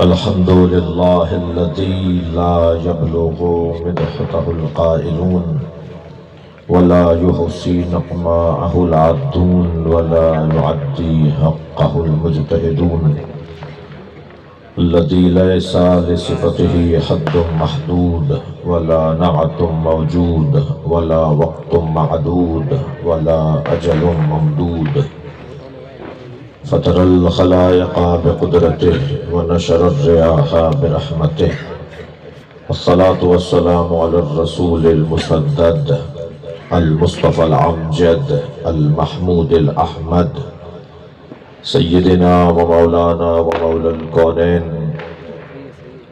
الحمد لله الذي لا يبلغ مدحته القائلون ولا يحصي نقماءه العادون ولا يعدي حقه المجتهدون، الذي ليس لصفته حد محدود ولا نعت موجود ولا وقت معدود ولا أجل ممدود، فطر الخلائق بقدرته ونشر الرياح برحمته، والصلاة والسلام على الرسول المسدد المصطفى العمجد المحمود الأحمد، سيدنا ومولانا ومولى الكونين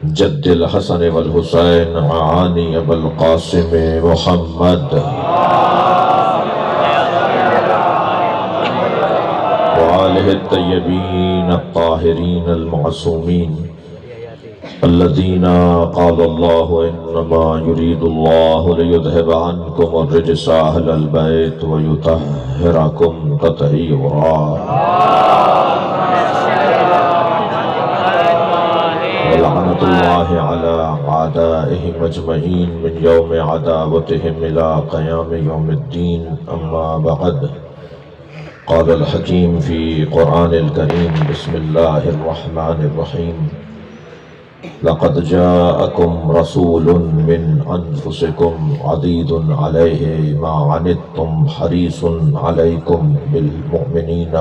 جد الحسن والحسين عاني أبا القاسم محمد وآله الطيبين الطاهرين المعصومين الذين قال الله إنما يريد الله ليذهب عنكم الرجس أهل البيت ويطهركم تطهيرا، ولعنة الله على أعدائهم أجمعين من يوم عداوتهم إلى قيام يوم الدين. أما بعد، قال الحكيم في قرآن الكريم: بسم الله الرحمن الرحيم، لقد جاءكم رسول من أنفسكم عزيز عليه ما عنتم حريص عليكم بالمؤمنين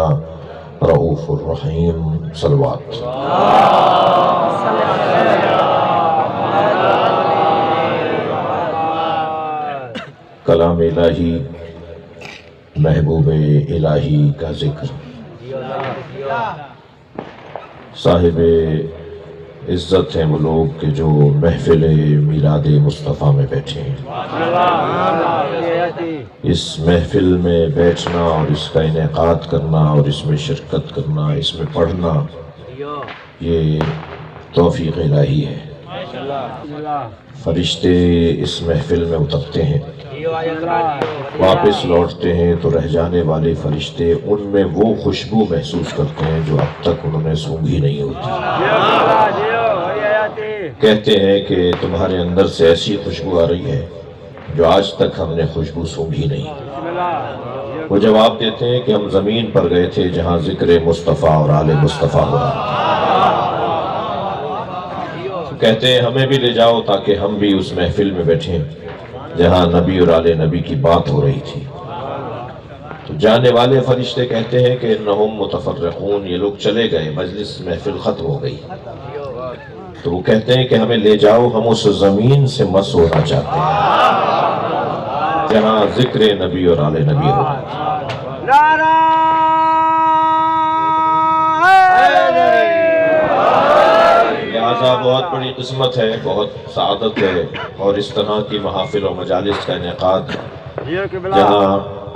رؤوف رحيم. صلوات. کلام الہی، محبوب الہی کا ذکر، صاحب عزت ہیں وہ لوگ کہ جو محفل میلاد مصطفیٰ میں بیٹھے ہیں۔ اس محفل میں بیٹھنا اور اس کا انعقاد کرنا اور اس میں شرکت کرنا، اس میں پڑھنا، یہ توفیق الہی ہے۔ فرشتے اس محفل میں اترتے ہیں، واپس لوٹتے ہیں تو رہ جانے والے فرشتے ان میں وہ خوشبو محسوس کرتے ہیں جو اب تک انہوں نے سونگھی نہیں ہوتی۔ کہتے ہیں کہ تمہارے اندر سے ایسی خوشبو آ رہی ہے جو آج تک ہم نے خوشبو سونگھی نہیں۔ وہ جواب دیتے ہیں کہ ہم زمین پر گئے تھے جہاں ذکر مصطفیٰ اور آل مصطفیٰ ہو رہا تھا۔ کہتے ہیں ہمیں بھی لے جاؤ تاکہ ہم بھی اس محفل میں بیٹھیں جہاں نبی اور آل نبی کی بات ہو رہی تھی۔ تو جانے والے فرشتے کہتے ہیں کہ انہم متفرقون، یہ لوگ چلے گئے، مجلس محفل ختم ہو گئی۔ تو وہ کہتے ہیں کہ ہمیں لے جاؤ، ہم اس زمین سے مس ہونا چاہتے ہیں جہاں ذکر نبی اور آل نبی ہو رہا تھا۔ لہٰذا بہت بڑی قسمت ہے، بہت سعادت ہے، اور اس طرح کی محافل و مجالس کا انعقاد جہاں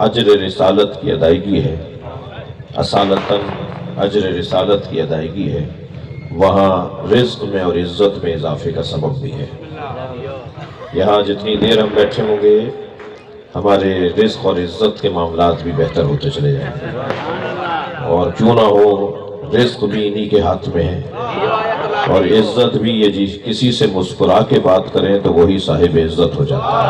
اجر رسالت کی ادائیگی ہے، اصالتاً اجر رسالت کی ادائیگی ہے، وہاں رزق میں اور عزت میں اضافے کا سبب بھی ہے۔ یہاں جتنی دیر ہم بیٹھے ہوں گے ہمارے رزق اور عزت کے معاملات بھی بہتر ہوتے چلے جائیں گے، اور کیوں نہ ہو رزق بھی انہی کے ہاتھ میں ہے، اور عزت بھی یہ جی کسی سے مسکرا کے بات کریں تو وہی صاحب عزت ہو جاتا ہے۔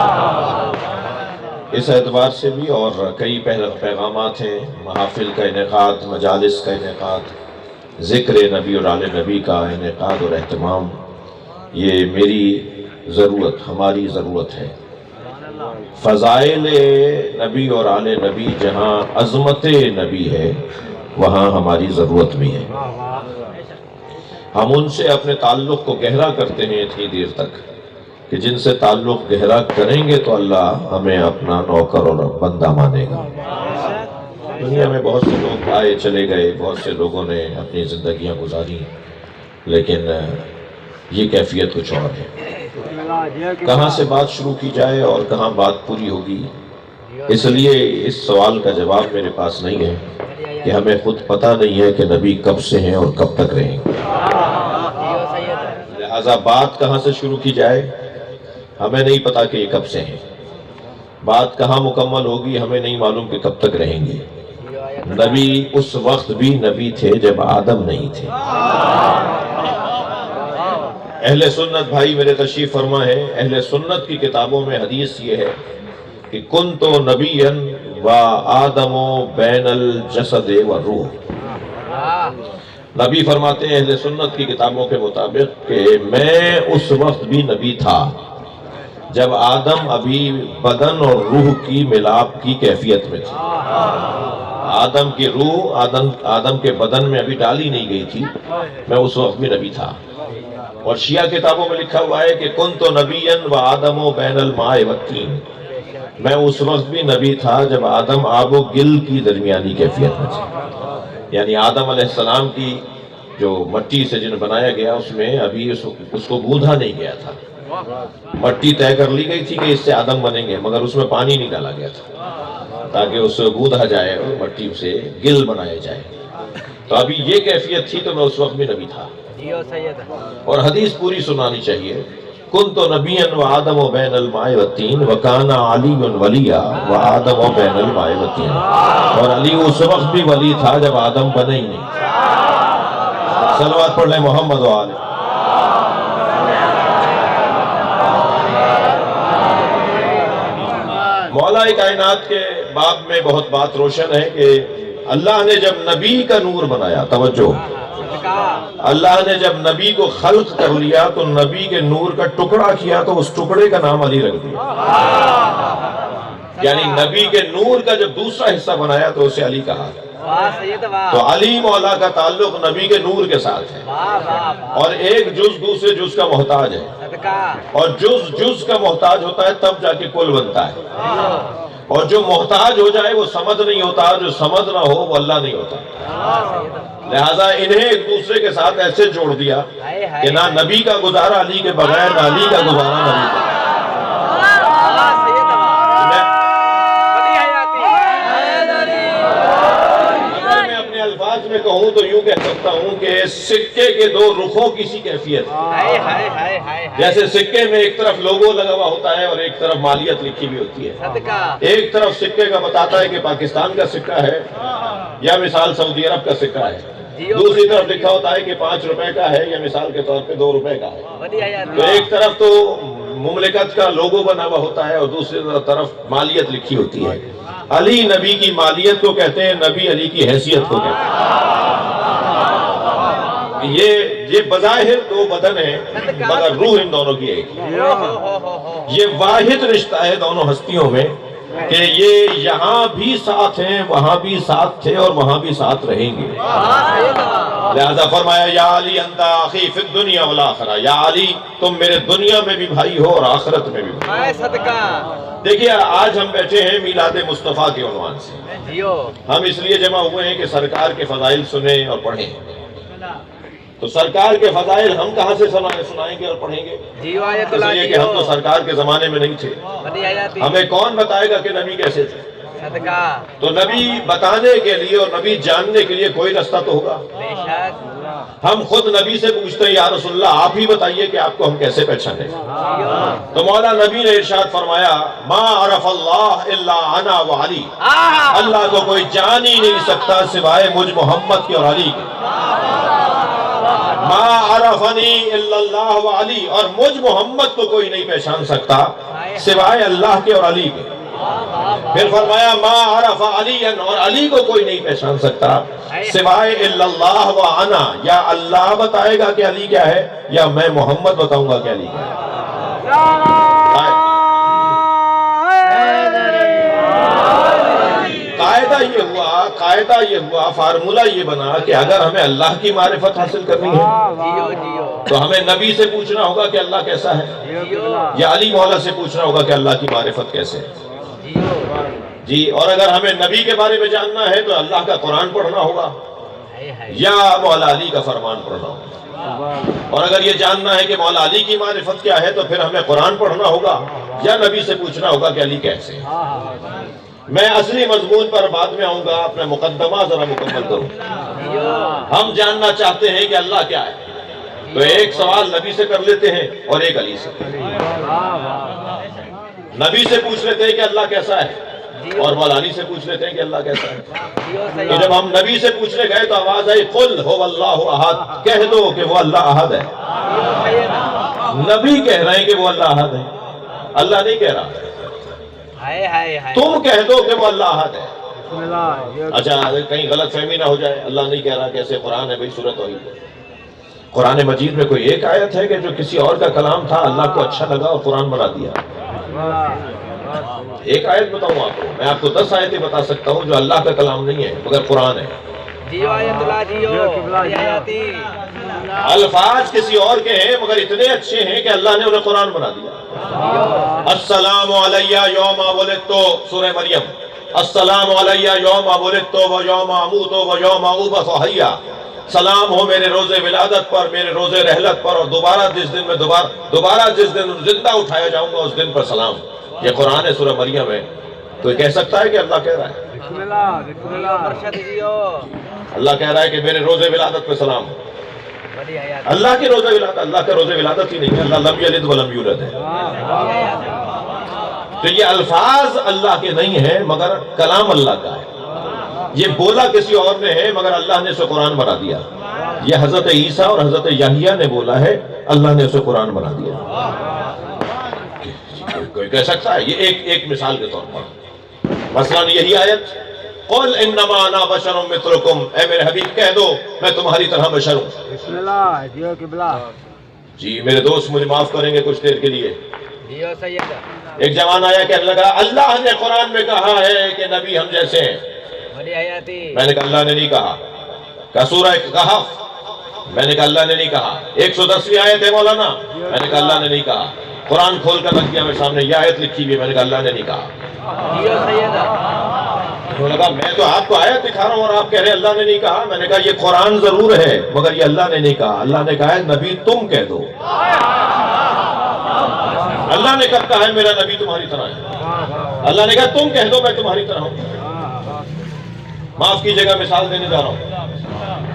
اس اعتبار سے بھی اور کئی پیغامات ہیں، محافل کا انعقاد، مجالس کا انعقاد، ذکر نبی اور آل نبی کا انعقاد اور اہتمام، یہ میری ضرورت، ہماری ضرورت ہے۔ فضائل نبی اور آل نبی جہاں عظمت نبی ہے وہاں ہماری ضرورت بھی ہے۔ ہم ان سے اپنے تعلق کو گہرا کرتے ہیں اتنی دیر تک کہ جن سے تعلق گہرا کریں گے تو اللہ ہمیں اپنا نوکر اور بندہ مانے گا۔ دنیا میں بہت سے لوگ آئے چلے گئے، بہت سے لوگوں نے اپنی زندگیاں گزاری، لیکن یہ کیفیت کچھ اور ہے۔ کہاں سے بات شروع کی جائے اور کہاں بات پوری ہوگی، اس لیے اس سوال کا جواب میرے پاس نہیں ہے کہ ہمیں خود پتہ نہیں ہے کہ نبی کب سے ہیں اور کب تک رہیں گے۔ لہٰذا بات کہاں سے شروع کی جائے ہمیں نہیں پتا کہ یہ کب سے ہیں، بات کہاں مکمل ہوگی ہمیں نہیں معلوم کہ کب تک رہیں گے۔ نبی اس وقت بھی نبی تھے جب آدم نہیں تھے۔ اہل سنت بھائی میرے تشریف فرما ہے، اہل سنت کی کتابوں میں حدیث یہ ہے کہ کنت نبیا و آدم بین الجسد والروح۔ نبی فرماتے ہیں اہل سنت کی کتابوں کے مطابق کہ میں اس وقت بھی نبی تھا جب آدم ابھی بدن اور روح کی ملاپ کی کیفیت میں تھے۔ آدم کی روح آدم کے بدن میں ابھی ڈالی نہیں گئی تھی، میں اس وقت بھی نبی تھا۔ اور شیعہ کتابوں میں لکھا ہوا ہے کہ کنت نبیا و آدم بین الماء والطین، میں اس وقت بھی نبی تھا جب آدم آب و گل کی درمیانی کیفیت میں تھے، یعنی آدم علیہ السلام کی جو مٹی سے جن بنایا گیا اس میں ابھی اس کو گوندھا نہیں گیا تھا۔ مٹی طے کر لی گئی تھی کہ اس سے آدم بنیں گے، مگر اس میں پانی نہیں ڈالا گیا تھا تاکہ اس سے گوندھا جائے اور مٹی سے گل بنایا جائے۔ تو ابھی یہ کیفیت تھی تو میں اس وقت بھی نبی تھا۔ اور حدیث پوری سنانی چاہیے، کنت نبیا و آدم بین الماء والطین وکان علی ولیا و آدم بین الماء والطین، اور علی اس وقت بھی ولی تھا جب آدم بنے ہی نہیں۔ صلوات پڑھ لیں محمد و آلہ۔ مولا کائنات کے باب میں بہت بات روشن ہے کہ اللہ نے جب نبی کا نور بنایا، توجہ، اللہ نے جب نبی کو خلق کر لیا تو نبی کے نور کا ٹکڑا کیا تو اس ٹکڑے کا نام علی رکھ دیا۔ یعنی نبی کے نور کا جب دوسرا حصہ بنایا تو اسے علی کہا۔ تو علی مولا کا تعلق نبی کے نور کے ساتھ ہے، اور ایک جز دوسرے جز کا محتاج ہے، اور جز کا محتاج ہوتا ہے تب جا کے کل بنتا ہے، اور جو محتاج ہو جائے وہ سمد نہیں ہوتا، جو سمد نہ ہو وہ اللہ نہیں ہوتا۔ لہذا انہیں ایک دوسرے کے ساتھ ایسے جوڑ دیا کہ نہ نبی کا گزارا علی کے بغیر، نہ علی کا گزارا نبی کا۔ اگر میں اپنے الفاظ میں کہوں تو یوں کہہ سکتا ہوں کہ سکے کے دو رخوں کی سی کیفیت ہے۔ جیسے سکے میں ایک طرف لوگو لگا ہوا ہوتا ہے اور ایک طرف مالیت لکھی بھی ہوتی ہے۔ ایک طرف سکے کا بتاتا ہے کہ پاکستان کا سکہ ہے یا مثال سعودی عرب کا سکہ ہے، دوسری طرف لکھا ہوتا ہے کہ 5 روپے کا ہے یا مثال کے طور پہ 2 روپے کا ہے۔ تو ایک طرف تو مملکت کا لوگو بنا ہوا ہوتا ہے اور دوسری طرف مالیت لکھی ہوتی ہے۔ علی نبی کی مالیت کو کہتے ہیں، نبی علی کی حیثیت کو کہتے ہیں۔ یہ بظاہر دو بدن ہیں مگر روح ان دونوں کی ایک ہے۔ یہ واحد رشتہ ہے دونوں ہستیوں میں کہ یہ یہاں بھی ساتھ ہیں، وہاں بھی ساتھ تھے اور وہاں بھی ساتھ رہیں گے۔ لہذا فرمایا یا علی انت اخی فی الدنیا والآخرہ، یا علی تم میرے دنیا میں بھی بھائی ہو اور آخرت میں بھی بھائی ہو۔ دیکھیے آج ہم بیٹھے ہیں میلاد مصطفیٰ کے عنوان سے، ہم اس لیے جمع ہوئے ہیں کہ سرکار کے فضائل سنیں اور پڑھیں۔ تو سرکار کے فضائل ہم کہاں سے سنائیں گے اور پڑھیں گے؟ اس لیے کہ ہم تو سرکار کے زمانے میں نہیں تھے، ہمیں کون بتائے گا کہ نبی کیسے تھے؟ تو نبی بتانے کے لیے اور نبی جاننے کے لیے کوئی رستہ تو ہوگا۔ ہم خود نبی سے پوچھتے ہیں یا رسول اللہ آپ ہی بتائیے کہ آپ کو ہم کیسے پہچانیں؟ تو مولا نبی نے ارشاد فرمایا ما عرف اللہ الا انا و علی، اللہ کو کوئی جان ہی نہیں سکتا سوائے مجھ محمد کے اور علی کے۔ ما عرفنی الا اللہ و علی، اور مجھ محمد کو کوئی نہیں پہچان سکتا سوائے اللہ کے اور علی کے۔ پھر فرمایا ما عرف علی، اور علی کو کوئی نہیں پہچان سکتا سوائے الا اللہ و انا، یا اللہ بتائے گا کہ علی کیا ہے یا میں محمد بتاؤں گا کہ علی کیا ہے۔ قاعدہ یہ ہوا، فارمولہ یہ بنا کہ اگر ہمیں اللہ کی معرفت حاصل کرنی ہے تو ہمیں نبی سے پوچھنا ہوگا کہ اللہ کیسا ہے، یا علی مولا سے پوچھنا ہوگا کہ اللہ کی معرفت کیسے ہے۔ جی، اور اگر ہمیں نبی کے بارے میں جاننا ہے تو اللہ کا قرآن پڑھنا ہوگا یا مولا علی کا فرمان پڑھنا ہوگا، اور اگر یہ جاننا ہے کہ مولا علی کی معرفت کیا ہے تو پھر ہمیں قرآن پڑھنا ہوگا یا نبی سے پوچھنا ہوگا کہ علی کیسے ہے۔ میں اصلی مضمون پر بعد میں آؤں گا، اپنا مقدمہ ذرا مکمل کروں۔ ہم جاننا چاہتے ہیں کہ اللہ کیا ہے، تو ایک سوال نبی سے کر لیتے ہیں اور ایک علی سے۔ نبی سے پوچھ لیتے ہیں کہ اللہ کیسا ہے، اور مولا علی سے پوچھ لیتے ہیں کہ اللہ کیسا ہے. تو جب ہم نبی سے پوچھنے گئے تو آواز آئی قل هو اللہ احد، کہہ دو کہ وہ اللہ احد ہے. نبی کہہ رہے ہیں کہ وہ اللہ احد ہے، اللہ نہیں کہہ رہا. تم کہہ دو کہ وہ اللہ احد ہے. اچھا کہیں غلط فہمی نہ ہو جائے، اللہ نہیں کہہ رہا کیسے؟ قرآن ہے بھئی، سورۃ توحید. قرآن مجید میں کوئی ایک آیت ہے کہ جو کسی اور کا کلام تھا اللہ کو اچھا لگا اور قرآن بنا دیا؟ ایک آیت بتاؤں آپ کو، میں آپ کو 10 آیتیں بتا سکتا ہوں جو اللہ کا کلام نہیں ہے مگر قرآن ہے. الفاظ کسی اور کے ہیں مگر اتنے اچھے ہیں کہ اللہ نے انہیں قرآن بنا دیا. السلام علیہ یوم ولدت، سورہ مریم. السلام علیہ یوم ولدت و یوم اموت و یوم ابعث حیا. سلام ہو میرے روز ولادت پر، میرے روز رحلت پر، اور دوبارہ جس دن زندہ اٹھایا جاؤں گا اس دن پر سلام. یہ قرآن ہے، سورہ مریم ہے. تو یہ کہہ سکتا ہے کہ اللہ کہہ رہا ہے؟ اللہ کہہ رہا ہے کہ میرے روز ولادت پہ سلام. اللہ کی روز ولادت، اللہ کا روز ولادت ہی نہیں ہے، اللہ لم یلد ولم یولد ہے. تو یہ الفاظ اللہ کے نہیں ہیں مگر کلام اللہ کا ہے. یہ بولا کسی اور نے ہے مگر اللہ نے اسے قرآن بنا دیا. یہ حضرت عیسیٰ اور حضرت یحییٰ نے بولا ہے، اللہ نے اسے قرآن بنا دیا. کوئی کہہ سکتا ہے؟ یہ ایک مثال کے طور پر. مثلا یہی آیت قل انما انا بشر مثلکم، اے میرے حبیب کہہ دو میں تمہاری طرح بشر ہوں. جی میرے دوست مجھے معاف کریں گے کچھ دیر کے لیے. ایک جوان آیا کہنے لگا اللہ نے قرآن میں کہا ہے کہ نبی ہم جیسے ہیں. میں نے کہا اللہ نے نہیں کہا. کہ سورہ کہف، میں نے کہا اللہ نے نہیں کہا. 110ویں آیت ہے مولانا، میں نے کہا اللہ نے نہیں کہا. قرآن کھول کر رکھ دیا میرے سامنے، یہ آیت لکھی ہوئی ہے، میں نے کہا اللہ نے نہیں کہا. انہوں نے کہا میں تو آپ کو آیت دکھا رہا ہوں اور آپ کہہ رہے اللہ نے نہیں کہا. میں نے کہا یہ قرآن ضرور ہے مگر یہ اللہ نے نہیں کہا. اللہ نے کہا ہے نبی تم کہہ دو. اللہ نے کہا ہے میرا نبی تمہاری طرح ہے. اللہ نے کہا تم کہہ دو میں تمہاری طرح ہوں. معاف کیجیے گا مثال دینے جا رہا ہوں.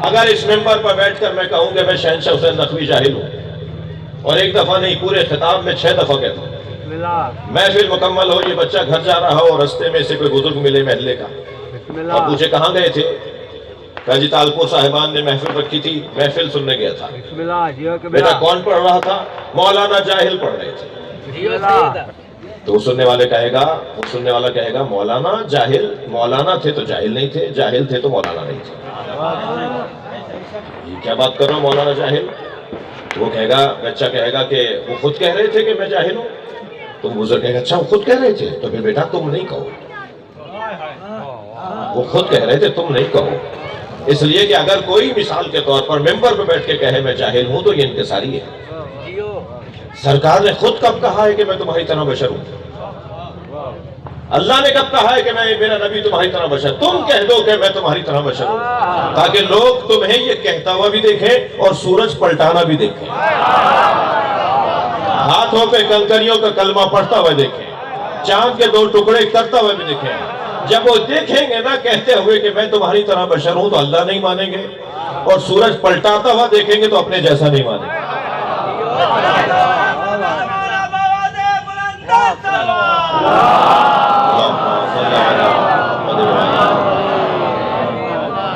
اگر اس ممبر پر بیٹھ کر میں کہوں کہ میں شہنشاہ حسین نقوی جاہل ہوں، اور ایک دفعہ نہیں پورے خطاب میں 6 دفعہ کہتا ہوں، محفل مکمل ہو، یہ بچہ گھر جا رہا ہو اور رستے میں سے کوئی بزرگ ملے محلے کا اور پوچھے کہاں گئے تھے؟ کہا جی تالپور صاحبان نے محفل رکھی تھی، محفل سننے گیا تھا. بیٹا کون پڑھ رہا تھا؟ مولانا جاہل پڑھ رہے تھے. تو سننے والا کہے گا مولانا جاہل، مولانا تھے تو جاہل نہیں تھے، جاہل تھے تو مولانا نہیں تھے. یہ کیا بات کر رہا ہوں مولانا جاہل؟ وہ کہے گا، بچہ کہے گا کہ وہ خود کہہ رہے تھے کہ میں جاہل ہوں. تو بزرگ کہے گا اچھا وہ خود کہہ رہے تھے تو پھر بیٹا تم نہیں کہو. وہ خود کہہ رہے تھے تم نہیں کہو. اس لیے کہ اگر کوئی مثال کے طور پر ممبر پہ بیٹھ کے کہے میں جاہل ہوں تو یہ انکساری ہے. سرکار نے خود کب کہا ہے کہ میں تمہاری طرح بشر ہوں؟ اللہ نے کب کہا ہے کہ میں میرا نبی تمہاری طرح بشر؟ تم کہہ دو کہ میں تمہاری طرح بشر ہوں، تاکہ لوگ تمہیں یہ کہتا ہوا بھی دیکھیں اور سورج پلٹانا بھی دیکھیں، ہاتھوں پہ کنکریوں کا کلمہ پڑھتا ہوا دیکھیں، چاند کے 2 ٹکڑے کرتا ہوا بھی دیکھیں. جب وہ دیکھیں گے نا کہتے ہوئے کہ میں تمہاری طرح بشر ہوں تو اللہ نہیں مانیں گے، اور سورج پلٹاتا ہوا دیکھیں گے تو اپنے جیسا نہیں مانیں گے.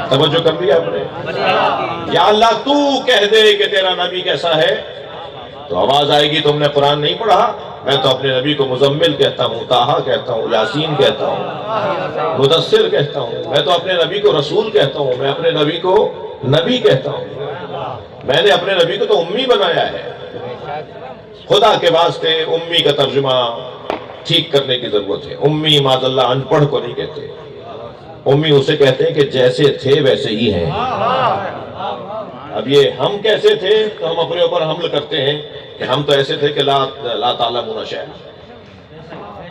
توجہ کر لیا آپ نے؟ یا اللہ تو کہہ دے کہ تیرا نبی کیسا ہے، تو آواز آئے گی تم نے قرآن نہیں پڑھا. میں تو اپنے نبی کو مزمل کہتا ہوں، طٰہٰ کہتا ہوں، یاسین کہتا ہوں، مدثر کہتا ہوں. میں تو اپنے نبی کو رسول کہتا ہوں، میں اپنے نبی کو نبی کہتا ہوں. میں نے اپنے نبی کو تو امی بنایا ہے. خدا کے واسطے امی کا ترجمہ ٹھیک کرنے کی ضرورت ہے. امی معاذ اللہ ان پڑھ کو نہیں کہتے، امی اسے کہتے ہیں کہ جیسے تھے ویسے ہی ہیں. اب یہ ہم کیسے تھے تو ہم اپنے اوپر حمل کرتے ہیں کہ ہم تو ایسے تھے کہ لا تعلمون شیئا،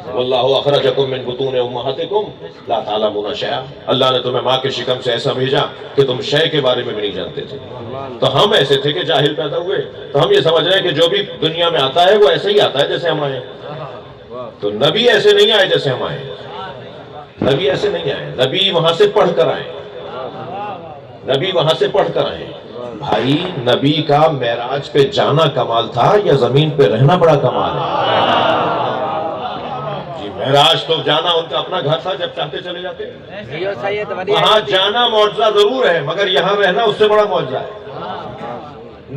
واللہ اخرجکم من بطون امہاتکم لا تعلمون شیئا. اللہ نے تمہیں ماں کے شکم سے ایسا بھیجا کہ تم شے کے بارے میں بھی نہیں جانتے تھے. تو ہم ایسے تھے کہ جاہل پیدا ہوئے، تو ہم یہ سمجھ رہے ہیں کہ جو بھی دنیا میں آتا ہے وہ ایسے ہی آتا ہے جیسے ہم آئے. تو نبی ایسے نہیں آئے جیسے ہم آئے، نبی ایسے نہیں آئے، نبی وہاں سے پڑھ کر آئے، نبی وہاں سے پڑھ کر آئے. بھائی نبی کا معراج پہ جانا کمال تھا یا زمین پہ رہنا بڑا کمال ہے؟ جی معراج تو جانا ان کا اپنا گھر تھا، جب چاہتے چلے جاتے. وہاں جانا معجزہ ضرور ہے، مگر یہاں رہنا اس سے بڑا معجزہ ہے.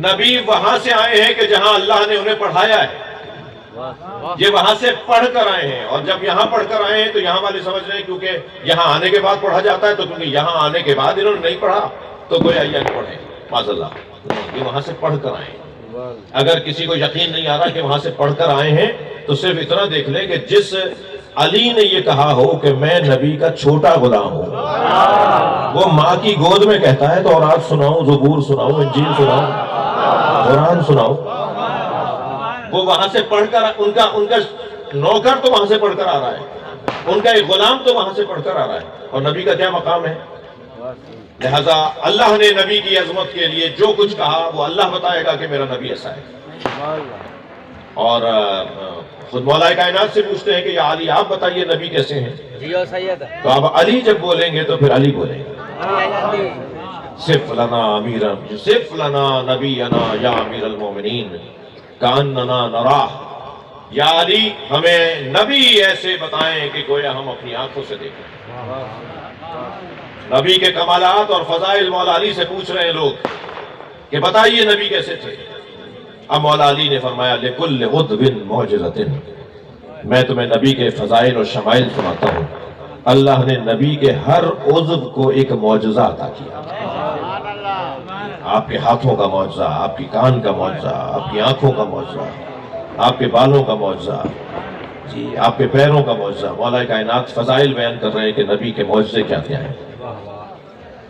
نبی وہاں سے آئے ہیں کہ جہاں اللہ نے انہیں پڑھایا ہے. یہ وہاں سے پڑھ کر آئے ہیں، اور جب یہاں پڑھ کر آئے ہیں تو یہاں والے سمجھ رہے ہیں کیونکہ یہاں آنے کے بعد پڑھا جاتا ہے، تو کیونکہ یہاں آنے کے بعد انہوں نے نہیں پڑھا تو گویا یہ نہیں پڑھے. معاذ اللہ، یہ وہاں سے پڑھ کر آئے ہیں. اگر کسی کو یقین نہیں آ رہا کہ وہاں سے پڑھ کر آئے ہیں تو صرف اتنا دیکھ لیں کہ جس علی نے یہ کہا ہو کہ میں نبی کا چھوٹا غلام ہوں، وہ ماں کی گود میں کہتا ہے تو تورات سناؤں، زبور سناؤں، انجیل سناؤں، قرآن سناؤں. وہ وہاں سے پڑھ کر ان کا نوکر تو وہاں سے پڑھ کر آ رہا ہے، ان کا ایک غلام تو وہاں سے پڑھ کر آ رہا ہے. اور نبی کا کیا مقام ہے؟ لہذا اللہ نے نبی کی عظمت کے لیے جو کچھ کہا وہ اللہ بتائے گا کہ میرا نبی ایسا ہے. اور خود مولا کائنات سے پوچھتے ہیں کہ یا علی آپ بتائیے نبی کیسے ہیں؟ تو اب علی جب بولیں گے تو پھر علی بولیں گے. صف لنا امیرا، صف لنا نبینا یا امیر المومنین کاننا نراہ. یا علی ہمیں نبی ایسے بتائیں کہ گویا ہم اپنی آنکھوں سے دیکھیں. نبی کے کمالات اور فضائل مولا علی سے پوچھ رہے ہیں لوگ کہ بتائیے نبی کیسے تھے. اب مولا علی نے فرمایا لِكُلِّ عُضْوٍ مُعْجِزَةٍ، میں تمہیں نبی کے فضائل اور شمائل سناتا ہوں. اللہ نے نبی کے ہر عضو کو ایک معجزہ عطا کیا. آپ کے ہاتھوں کا معجزہ، آپ کی کان کا معجزہ، آپ کی آنکھوں کا معجزہ، آپ کے بالوں کا معجزہ، جی آپ کے پیروں کا معجزہ. مولا کائنات فضائل بیان کر رہے ہیں کہ نبی کے معجزے کیا کیا ہیں.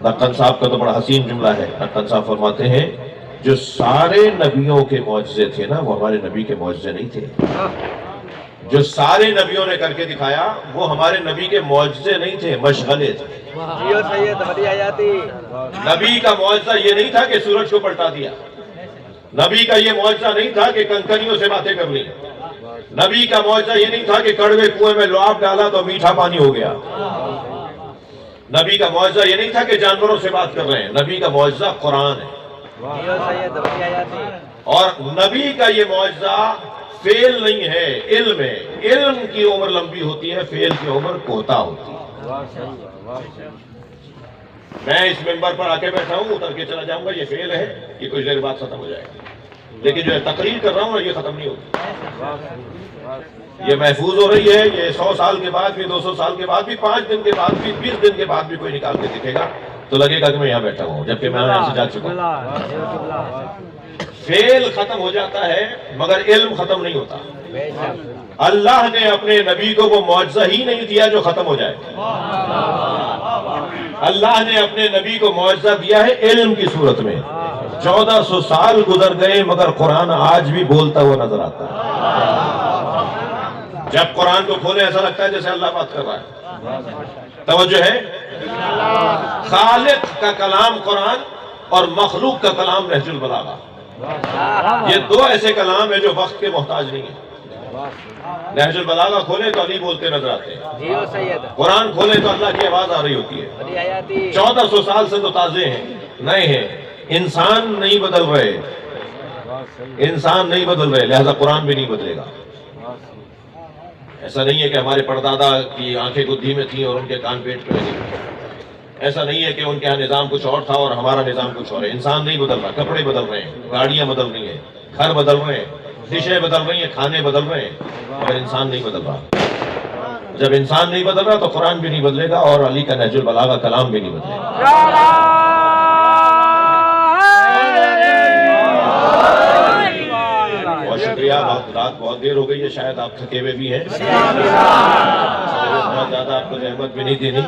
نقن صاحب کا تو بڑا حسین جملہ ہے. نقن صاحب فرماتے ہیں جو سارے نبیوں کے معجزے تھے نا وہ ہمارے نبی کے معجزے نہیں تھے. جو سارے نبیوں نے کر کے دکھایا وہ ہمارے نبی کے معجزے نہیں تھے، مشغلے تھے. نبی کا معجزہ یہ نہیں تھا کہ سورج کو پلٹا دیا. نبی کا یہ معجزہ نہیں تھا کہ کنکریوں سے باتیں کر لی. نبی کا معجزہ یہ نہیں تھا کہ کڑوے کنویں میں لعاب ڈالا تو میٹھا پانی ہو گیا. نبی کا معجزہ یہ نہیں تھا کہ جانوروں سے بات کر رہے ہیں. نبی کا معجزہ قرآن ہے. اور نبی کا یہ معجزہ فعل نہیں ہے، علم ہے. علم کی عمر لمبی ہوتی ہے، فعل کی عمر کوتا ہوتی ہے. میں اس ممبر پر آ کے بیٹھا ہوں، اتر کے چلا جاؤں گا، یہ فعل ہے، یہ کچھ دیر بعد ختم ہو جائے گا. لیکن جو ہے تقریر کر رہا ہوں یہ ختم نہیں ہوتی. یہ محفوظ ہو رہی ہے. یہ 100 سال کے بعد بھی، 200 سال کے بعد بھی، 5 دن کے بعد بھی، 20 دن کے بعد بھی کوئی نکال کے دکھے گا تو لگے گا کہ میں یہاں بیٹھا ہوں، جبکہ میں یہاں سے جا چکا ہوں. فعل ختم ہو جاتا ہے مگر علم ختم نہیں ہوتا. اللہ نے اپنے نبی کو وہ معجزہ ہی نہیں دیا جو ختم ہو جائے. اللہ نے اپنے نبی کو معجزہ دیا ہے علم کی صورت میں. 1400 سال گزر گئے مگر قرآن آج بھی بولتا ہوا نظر آتا ہے. جب قرآن کو کھولے ایسا لگتا ہے جیسے اللہ بات کر رہا ہے. توجہ ہے. خالق کا کلام قرآن اور مخلوق کا کلام نہج البلاغہ، یہ دو ایسے کلام ہیں جو وقت کے محتاج نہیں ہیں. نہج البلاغہ کھولے تو علی بولتے نظر آتے ہیں، قرآن کھولے تو اللہ کی آواز آ رہی ہوتی ہے. 1400 سال سے تو تازے ہیں، نئے ہیں. انسان نہیں بدل رہے، انسان نہیں بدل رہے، لہذا قرآن بھی نہیں بدلے گا. ایسا نہیں ہے کہ ہمارے پردادا کی آنکھیں گدھی میں تھیں اور ان کے کان پیٹ پہ لگے. ایسا نہیں ہے کہ ان کے یہاں نظام کچھ اور تھا اور ہمارا نظام کچھ اور ہے. انسان نہیں بدل رہا. کپڑے بدل رہے ہیں، گاڑیاں بدل رہی ہیں، گھر بدل رہے ہیں، ڈشیں بدل رہی ہیں، کھانے بدل رہے ہیں، مگر انسان نہیں بدل رہا. جب انسان نہیں بدل رہا تو قرآن بھی نہیں بدلے گا اور علی کا نہج البلاغہ کلام بھی نہیں بدلے گا. بہت شکریہ. رات بہت دیر ہو گئی ہے، شاید آپ تھکے ہوئے بھی ہیں. بہت زیادہ آپ کو زحمت بھی نہیں دینی.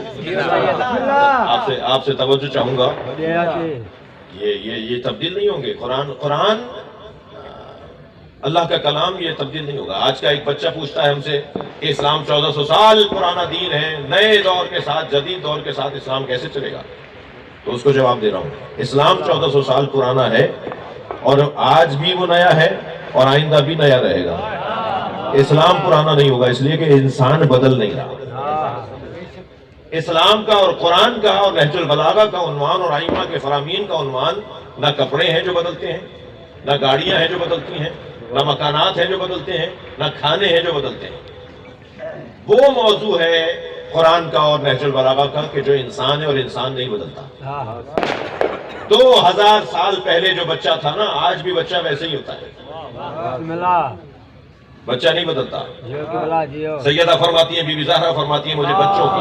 آپ سے توجہ چاہوں گا. یہ تبدیل نہیں ہوں گے. قرآن اللہ کا کلام یہ تبدیل نہیں ہوگا. آج کا ایک بچہ پوچھتا ہے ہم سے کہ اسلام 1400 سال پرانا دین ہے، نئے دور کے ساتھ، جدید دور کے ساتھ اسلام کیسے چلے گا؟ تو اس کو جواب دے رہا ہوں. اسلام 1400 سال پرانا ہے اور آج بھی وہ نیا ہے اور آئندہ بھی نیا رہے گا. اسلام پرانا نہیں ہوگا اس لیے کہ انسان بدل نہیں رہا. اسلام کا اور قرآن کا اور نہج البلاغہ کا عنوان اور ائمہ کے فرامین کا عنوان نہ کپڑے ہیں جو بدلتے ہیں، نہ گاڑیاں ہیں جو بدلتی ہیں، نہ مکانات ہیں جو بدلتے ہیں، نہ کھانے ہیں جو بدلتے ہیں. وہ موضوع ہے قرآن کا اور نہج البلاغہ کا کہ جو انسان ہے اور انسان نہیں بدلتا۔ 2000 سال پہلے جو بچہ تھا نا، آج بھی بچہ ویسے ہی ہوتا ہے، بچہ نہیں بدلتا۔ سیدہ فرماتی ہیں، بی بی زہرا فرماتی ہیں، مجھے بچوں کی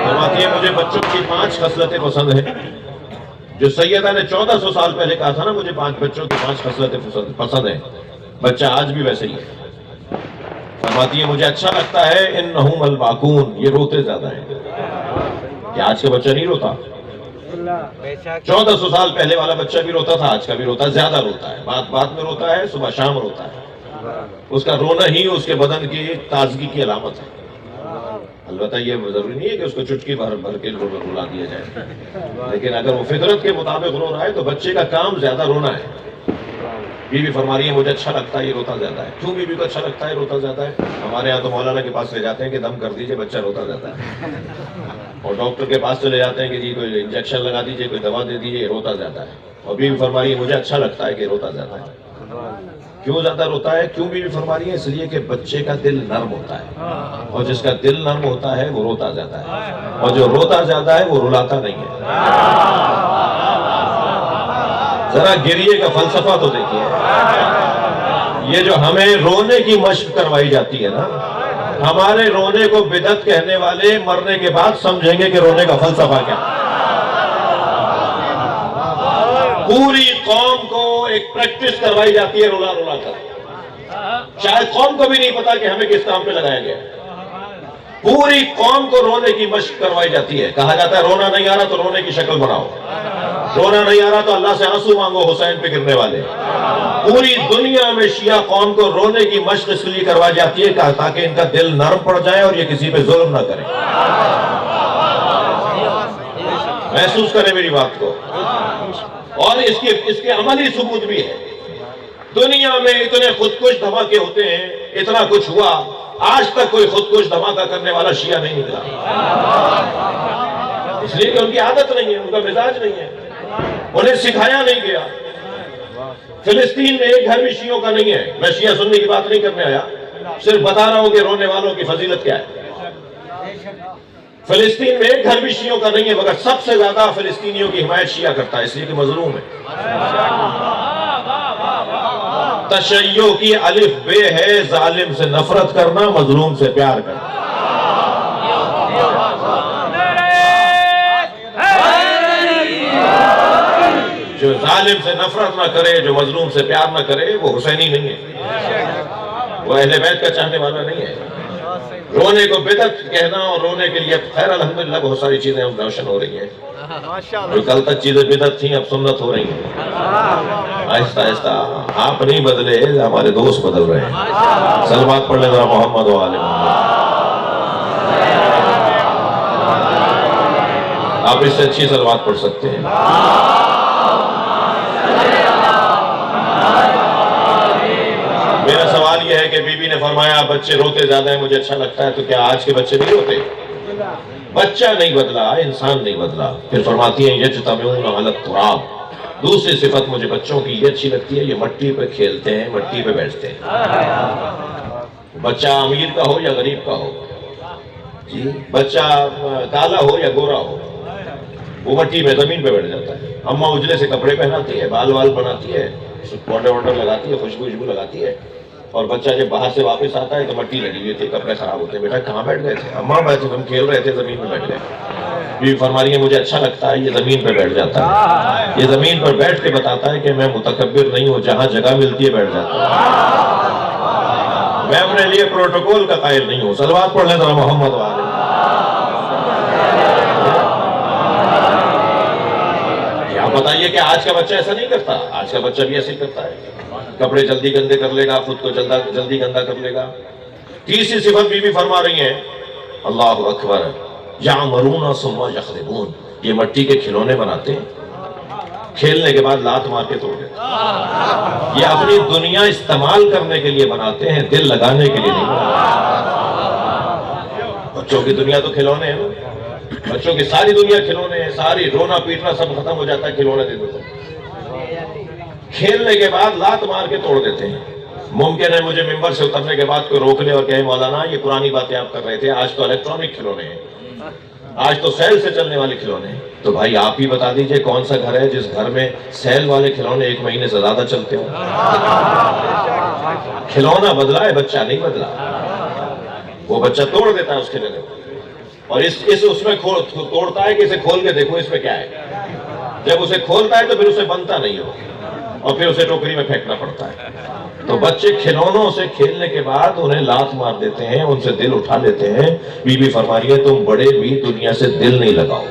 فرماتی ہیں مجھے بچوں کی 5 خصلتیں پسند ہیں۔ جو سیدہ نے 1400 سال پہلے کہا تھا نا مجھے 5 بچوں کی 5 خصلتیں پسند ہیں، بچہ آج بھی ویسے ہی ہے۔ فرماتی ہے مجھے اچھا لگتا ہے انہم الباکون، یہ روتے زیادہ ہیں۔ کہ آج کا بچہ نہیں روتا، 1400 سال پہلے والا بچہ بھی روتا تھا، آج کا بھی روتا ہے، زیادہ روتا ہے، بات میں روتا ہے، صبح شام روتا ہے۔ اس کا رونا ہی اس کے بدن کی تازگی کی علامت ہے۔ البتہ یہ ضروری نہیں ہے کہ اس کو چٹکی بھر کے رلا دیا جائے، لیکن اگر وہ فطرت کے مطابق رو رہا ہے تو بچے کا کام زیادہ رونا ہے۔ بی بی فرما رہی ہے مجھے اچھا لگتا ہے یہ روتا زیادہ ہے۔ کیوں بی بی کو اچھا لگتا ہے روتا زیادہ ہے؟ ہمارے یہاں تو مولانا کے پاس لے جاتے ہیں کہ دم کر دیجئے بچہ روتا زیادہ ہے، اور ڈاکٹر کے پاس چلے جاتے ہیں کہ جی کوئی انجیکشن لگا دیجئے، کوئی دوا دے دیجئے، روتا زیادہ ہے۔ اور بی بی فرما رہی ہے مجھے اچھا لگتا ہے کہ روتا زیادہ ہے۔ کیوں زیادہ روتا ہے؟ کیوں بی بی فرما رہی ہے؟ اس لیے کہ بچے کا دل نرم ہوتا ہے، اور جس کا دل نرم ہوتا ہے وہ روتا زیادہ ہے، اور جو روتا زیادہ ہے وہ رلاتا نہیں ہے۔ ذرا گریے کا فلسفہ تو دیکھیے، یہ جو ہمیں رونے کی مشق کروائی جاتی ہے نا، ہمارے رونے کو بدعت کہنے والے مرنے کے بعد سمجھیں گے کہ رونے کا فلسفہ کیا ہے۔ پوری قوم کو ایک پریکٹس کروائی جاتی ہے رولا رولا کر، شاید قوم کو بھی نہیں پتا کہ ہمیں کس کام پہ لگایا گیا ہے۔ پوری قوم کو رونے کی مشق کروائی جاتی ہے، کہا جاتا ہے رونا نہیں آ رہا تو رونے کی شکل بناؤ، رونا نہیں آ رہا تو اللہ سے آنسو مانگو حسین پہ گرنے والے۔ پوری دنیا میں شیعہ قوم کو رونے کی مشق اس لیے کروائی جاتی ہے تاکہ ان کا دل نرم پڑ جائے اور یہ کسی پہ ظلم نہ کرے۔ محسوس کریں میری بات کو، اور اس کے عملی ثبوت بھی ہے۔ دنیا میں اتنے خودکش دھماکے ہوتے ہیں، اتنا کچھ ہوا، آج تک کوئی خودکش دھماکہ کرنے والا شیعہ نہیں نکلا، اس لیے کہ ان کی عادت نہیں ہے، ان کا مزاج نہیں ہے، انہیں سکھایا نہیں گیا۔ فلسطین میں ایک گھر بھی شیعوں کا نہیں ہے۔ میں شیعہ سنی کی بات نہیں کرنے آیا، صرف بتا رہا ہوں کہ رونے والوں کی فضیلت کیا ہے۔ فلسطین میں ایک گھر بھی شیعوں کا نہیں ہے، مگر سب سے زیادہ فلسطینیوں کی حمایت شیعہ کرتا ہے، اس لیے کہ مظلوم ہے۔ تشیع کی الف بے ہے ظالم سے نفرت کرنا، مظلوم سے پیار کرنا۔ جو ظالم سے نفرت نہ کرے، جو مظلوم سے پیار نہ کرے، وہ حسینی نہیں ہے، وہ اہل بیت کا چاہنے والا نہیں ہے۔ رونے کو بدعت کہنا اور رونے کے لیے خیر الحمدللہ بہت ساری چیزیں اب روشن ہو رہی ہیں، جو کل تک چیزیں بدعت تھیں اب سنت ہو رہی ہیں، آہستہ آہستہ۔ آپ نہیں بدلے، ہمارے دوست بدل رہے ہیں۔ سلوات پڑھ لیں ذرا محمد و آل محمد۔ آپ اس سے اچھی سلوات پڑھ سکتے ہیں۔ میرا سوال یہ ہے کہ بی بی نے فرمایا بچے روتے زیادہ ہیں، مجھے اچھا لگتا ہے، تو کیا آج کے بچے نہیں روتے؟ بچہ نہیں بدلا، انسان نہیں بدلا۔ پھر فرماتی ہیں یجتمعون علی التراب۔ دوسری صفت مجھے بچوں کی یہ اچھی لگتی ہے، یہ مٹی پہ کھیلتے ہیں، مٹی پہ بیٹھتے ہیں۔ بچہ امیر کا ہو یا غریب کا ہو، جی بچہ کالا ہو یا گورا ہو، وہ مٹی پہ زمین پہ بیٹھ جاتا ہے۔ اماں اجلے سے کپڑے پہناتی ہے، بال وال بناتی ہے، پاؤڈر لگاتی ہے، خوشبو لگاتی ہے، اور بچہ جب باہر سے واپس آتا ہے تو مٹی لگی ہوئی تھی، کپڑے خراب ہوتے ہیں۔ بیٹا کہاں بیٹھ گئے تھے؟ اماں بیٹھے، ہم کھیل رہے تھے، زمین پہ بیٹھ گئے۔ بیوی فرما رہی ہے مجھے اچھا لگتا ہے، یہ زمین پہ بیٹھ جاتا ہے، یہ زمین پر بیٹھ کے بتاتا ہے کہ میں متکبر نہیں ہوں، جہاں جگہ ملتی ہے بیٹھ جاتا ہوں، میں اپنے لیے پروٹوکول کا قائل نہیں ہوں۔ صلوات پڑھ لیں ذرا محمد و آل محمد۔ آپ بتائیے کہ آج کا بچہ ایسا نہیں کرتا؟ آج کا بچہ بھی ایسے ہی کرتا ہے، کپڑے جلدی گندے کر لے گا، خود کو جلدی گندا کر لے گا۔ تیسری صفت بی بی فرما رہی ہیں، اللہ اکبر، یعمرون ثم یخربون، یہ مٹی کے کھلونے بناتے ہیں، کھیلنے کے بعد لات مار کے توڑ دیتے ہیں۔ یہ اپنی دنیا استعمال کرنے کے لیے بناتے ہیں، دل لگانے کے لیے نہیں بناتے۔ بچوں کی دنیا تو کھلونے ہیں، بچوں کی ساری دنیا کھلونے ہیں، ساری رونا پیٹنا سب ختم ہو جاتا ہے کھلونے دے دو۔ کھیلنے کے بعد لات مار کے توڑ دیتے ہیں، ممکن ہے مجھے ممبر سے اترنے کے بعد کوئی روک لے اور کہے مولانا یہ پرانی باتیں آپ کر رہے تھے، آج تو الیکٹرانک کھلونے ہیں، آج تو سیل سے چلنے والے کھلونے ہیں۔ تو بھائی آپ ہی بتا دیجئے کون سا گھر ہے جس گھر میں سیل والے کھلونے 1 مہینے سے زیادہ چلتے ہوں؟ کھلونا بدلا ہے، بچہ نہیں بدلا۔ وہ بچہ توڑ دیتا ہے اس کھلونے کو، اور اس میں توڑتا ہے کہ اسے کھول کے دیکھو اس میں کیا ہے۔ جب اسے کھولتا ہے تو پھر اسے بنتا نہیں ہو، اور پھر اسے ٹوکری میں پھینکنا پڑتا ہے۔ تو بچے کھلونوں سے کھیلنے کے بعد انہیں لات مار دیتے ہیں، ان سے دل اٹھا لیتے ہیں۔ بی بی فرماری ہے تم بڑے بھی دنیا سے دل نہیں لگاؤ،